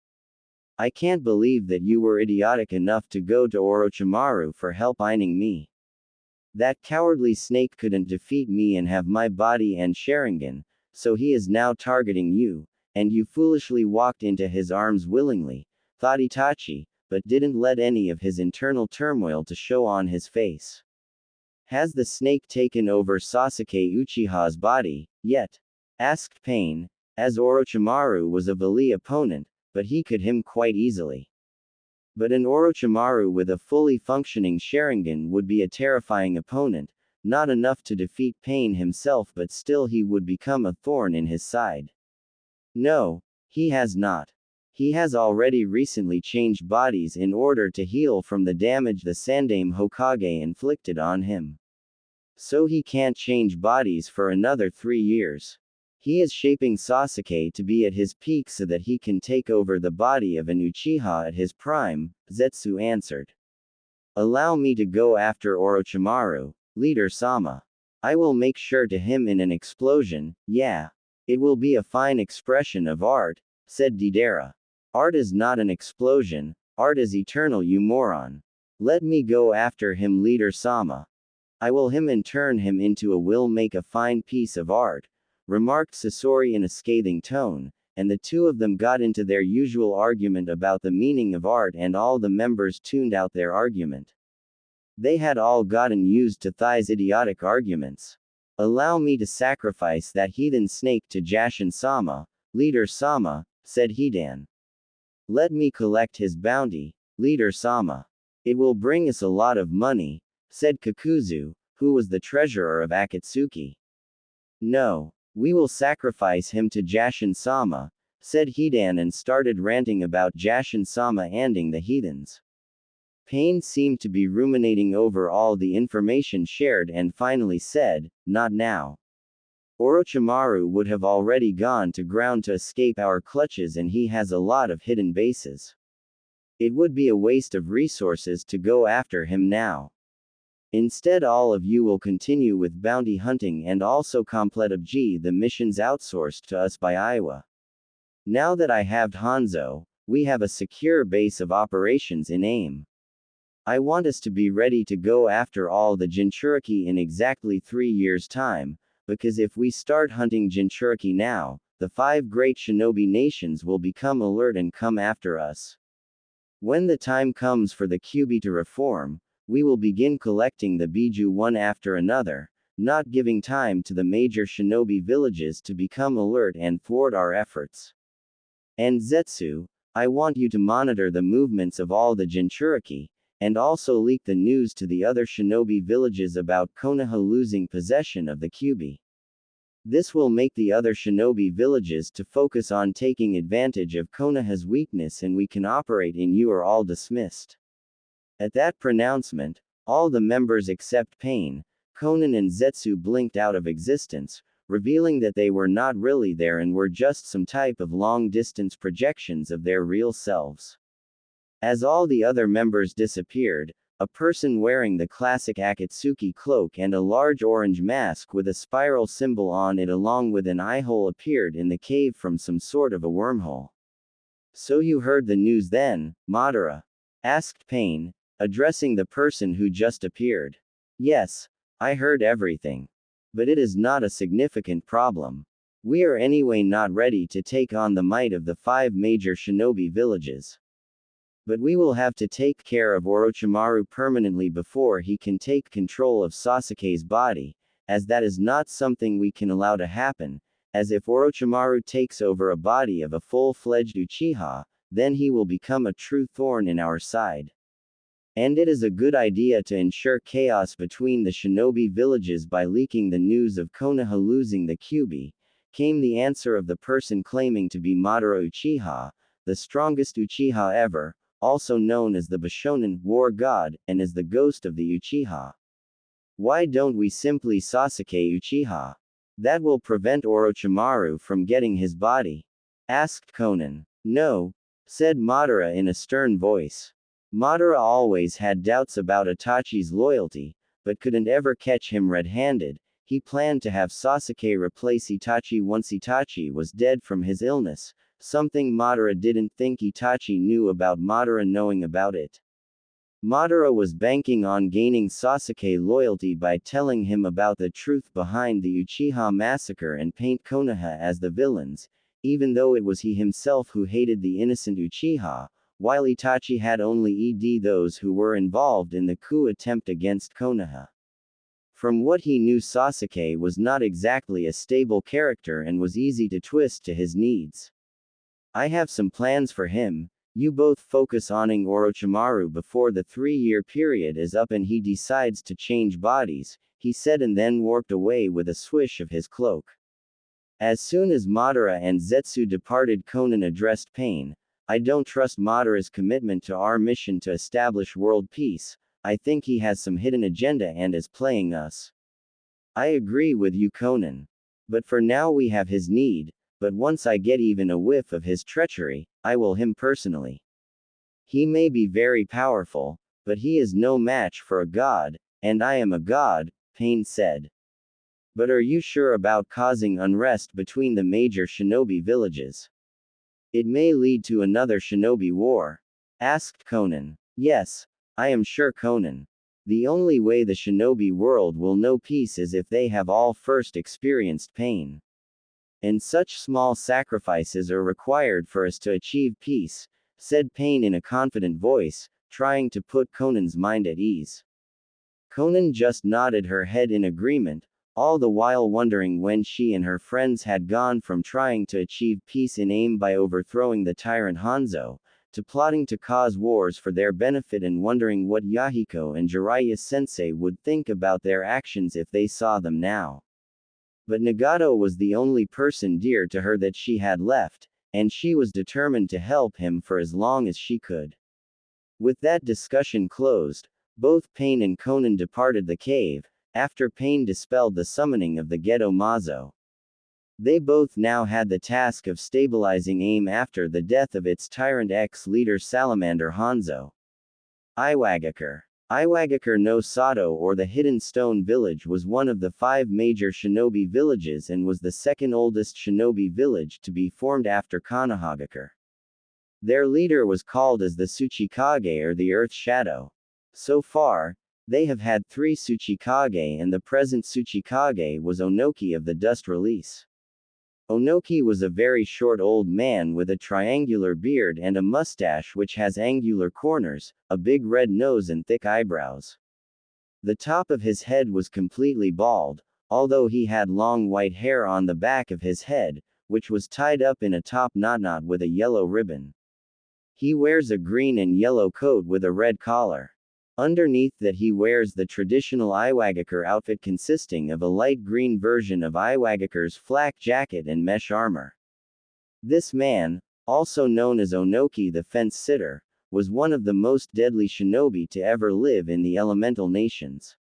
I can't believe that you were idiotic enough to go to Orochimaru for help finding me. That cowardly snake couldn't defeat me and have my body and Sharingan, so he is now targeting you, and you foolishly walked into his arms willingly, thought Itachi, but didn't let any of his internal turmoil to show on his face. Has the snake taken over Sasuke Uchiha's body, yet? Asked Pain, as Orochimaru was a melee opponent, but he could him quite easily. But an Orochimaru with a fully functioning Sharingan would be a terrifying opponent, not enough to defeat Pain himself, but still he would become a thorn in his side. No, he has not. He has already recently changed bodies in order to heal from the damage the Sandaime Hokage inflicted on him. So he can't change bodies for another 3 years. He is shaping Sasuke to be at his peak so that he can take over the body of an Uchiha at his prime, Zetsu answered. Allow me to go after Orochimaru, Leader Sama. I will make sure to him in an explosion, yeah. It will be a fine expression of art, said Deidara. Art is not an explosion, art is eternal, you moron. Let me go after him, Leader Sama. I will him and turn him into a will make a fine piece of art, remarked Sasori in a scathing tone, and the two of them got into their usual argument about the meaning of art, and all the members tuned out their argument. They had all gotten used to Thai's idiotic arguments. Allow me to sacrifice that heathen snake to Jashin-sama, Leader Sama, said Hidan. Let me collect his bounty, Leader Sama. It will bring us a lot of money, said Kakuzu, who was the treasurer of Akatsuki. No. We will sacrifice him to Jashin-sama, said Hidan, and started ranting about Jashin-sama anding the heathens. Pain seemed to be ruminating over all the information shared and finally said, not now. Orochimaru would have already gone to ground to escape our clutches, and he has a lot of hidden bases. It would be a waste of resources to go after him now. Instead, all of you will continue with bounty hunting and also complete the missions outsourced to us by Iowa. Now that I have Hanzo, we have a secure base of operations in AIM. I want us to be ready to go after all the Jinchuriki in exactly 3 years' time, because if we start hunting Jinchuriki now, the 5 great shinobi nations will become alert and come after us. When the time comes for the Kyuubi to reform, we will begin collecting the Biju one after another, not giving time to the major shinobi villages to become alert and thwart our efforts. And Zetsu, I want you to monitor the movements of all the Jinchuriki, and also leak the news to the other shinobi villages about Konoha losing possession of the Kyuubi. This will make the other shinobi villages to focus on taking advantage of Konoha's weakness, and we can operate in you are all dismissed. At that pronouncement, all the members except Pain, Konan and Zetsu blinked out of existence, revealing that they were not really there and were just some type of long-distance projections of their real selves. As all the other members disappeared, a person wearing the classic Akatsuki cloak and a large orange mask with a spiral symbol on it along with an eye-hole appeared in the cave from some sort of a wormhole. So you heard the news then, Madara? Asked Pain, addressing the person who just appeared. Yes, I heard everything. But it is not a significant problem. We are anyway not ready to take on the might of the 5 major shinobi villages. But we will have to take care of Orochimaru permanently before he can take control of Sasuke's body, as that is not something we can allow to happen, as if Orochimaru takes over a body of a full-fledged Uchiha, then he will become a true thorn in our side. And it is a good idea to ensure chaos between the shinobi villages by leaking the news of Konoha losing the Kyuubi, came the answer of the person claiming to be Madara Uchiha, the strongest Uchiha ever, also known as the Bishonen, war god, and is the ghost of the Uchiha. Why don't we simply Sasuke Uchiha? That will prevent Orochimaru from getting his body," asked Konan. "No," said Madara in a stern voice. Madara always had doubts about Itachi's loyalty, but couldn't ever catch him red-handed. He planned to have Sasuke replace Itachi once Itachi was dead from his illness, something Madara didn't think Itachi knew about Madara knowing about it. Madara was banking on gaining Sasuke loyalty by telling him about the truth behind the Uchiha massacre and paint Konoha as the villains, even though it was he himself who hated the innocent Uchiha, while Itachi had only those who were involved in the coup attempt against Konoha. From what he knew, Sasuke was not exactly a stable character and was easy to twist to his needs. "I have some plans for him. You both focus on Orochimaru before the 3-year period is up and he decides to change bodies," he said, and then warped away with a swish of his cloak. As soon as Madara and Zetsu departed, Konan addressed Pain. "I don't trust Madara's commitment to our mission to establish world peace. I think he has some hidden agenda and is playing us." "I agree with you, Konan. But for now we have his need. But once I get even a whiff of his treachery, I will him personally. He may be very powerful, but he is no match for a god, and I am a god," Pain said. "But are you sure about causing unrest between the major shinobi villages? It may lead to another shinobi war," asked Konan. "Yes, I am sure, Konan. The only way the shinobi world will know peace is if they have all first experienced pain. And such small sacrifices are required for us to achieve peace," said Pain in a confident voice, trying to put Konan's mind at ease. Konan just nodded her head in agreement, all the while wondering when she and her friends had gone from trying to achieve peace in aim by overthrowing the tyrant Hanzo, to plotting to cause wars for their benefit, and wondering what Yahiko and Jiraiya sensei would think about their actions if they saw them now. But Nagato was the only person dear to her that she had left, and she was determined to help him for as long as she could. With that discussion closed, both Pain and Konan departed the cave, after Pain dispelled the summoning of the Gedo Mazo. They both now had the task of stabilizing AIM after the death of its tyrant ex-leader Salamander Hanzo. Iwagakure no Sato, or the Hidden Stone Village, was one of the 5 major shinobi villages and was the second oldest shinobi village to be formed after Konohagakure. Their leader was called as the Tsuchikage, or the Earth Shadow. So far, they have had 3 Tsuchikage, and the present Tsuchikage was Onoki of the Dust Release. Onoki was a very short old man with a triangular beard and a mustache which has angular corners, a big red nose and thick eyebrows. The top of his head was completely bald, although he had long white hair on the back of his head, which was tied up in a top knot with a yellow ribbon. He wears a green and yellow coat with a red collar. Underneath that he wears the traditional Iwagakure outfit consisting of a light green version of Iwagakure's flak jacket and mesh armor. This man, also known as Onoki the Fence Sitter, was one of the most deadly shinobi to ever live in the elemental nations.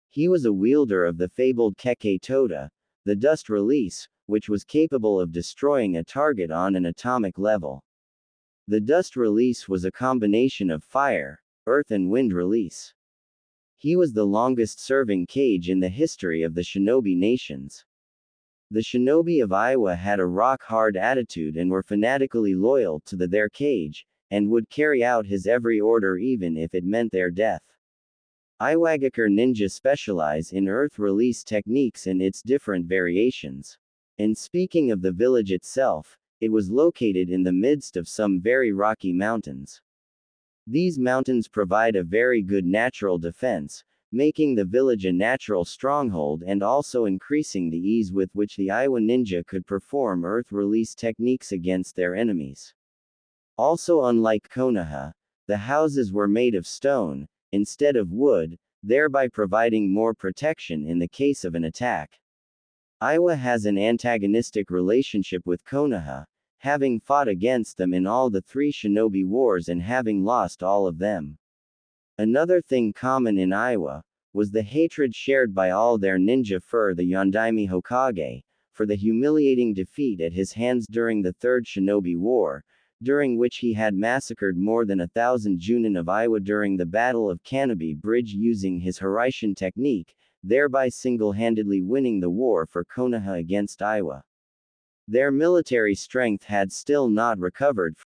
He was a wielder of the fabled Kekkei Toda, the Dust Release, which was capable of destroying a target on an atomic level. The Dust Release was a combination of fire, earth and wind release. He was the longest-serving Kage in the history of the shinobi nations. The shinobi of Iwa had a rock-hard attitude and were fanatically loyal to their Kage, and would carry out his every order even if it meant their death. Iwagakure ninja specialize in earth release techniques and its different variations. And speaking of the village itself, it was located in the midst of some very rocky mountains. These mountains provide a very good natural defense, making the village a natural stronghold and also increasing the ease with which the Iwa ninja could perform earth release techniques against their enemies. Also, unlike Konoha, the houses were made of stone, instead of wood, thereby providing more protection in the case of an attack. Iwa has an antagonistic relationship with Konoha, having fought against them in all the 3 shinobi wars and having lost all of them. Another thing common in Iwa was the hatred shared by all their ninja for the Yondaime Hokage, for the humiliating defeat at his hands during the Third Shinobi War, during which he had massacred more than 1,000 Junin of Iwa during the Battle of Kanobi Bridge using his Hiraishin technique, thereby single-handedly winning the war for Konoha against Iwa. Their military strength had still not recovered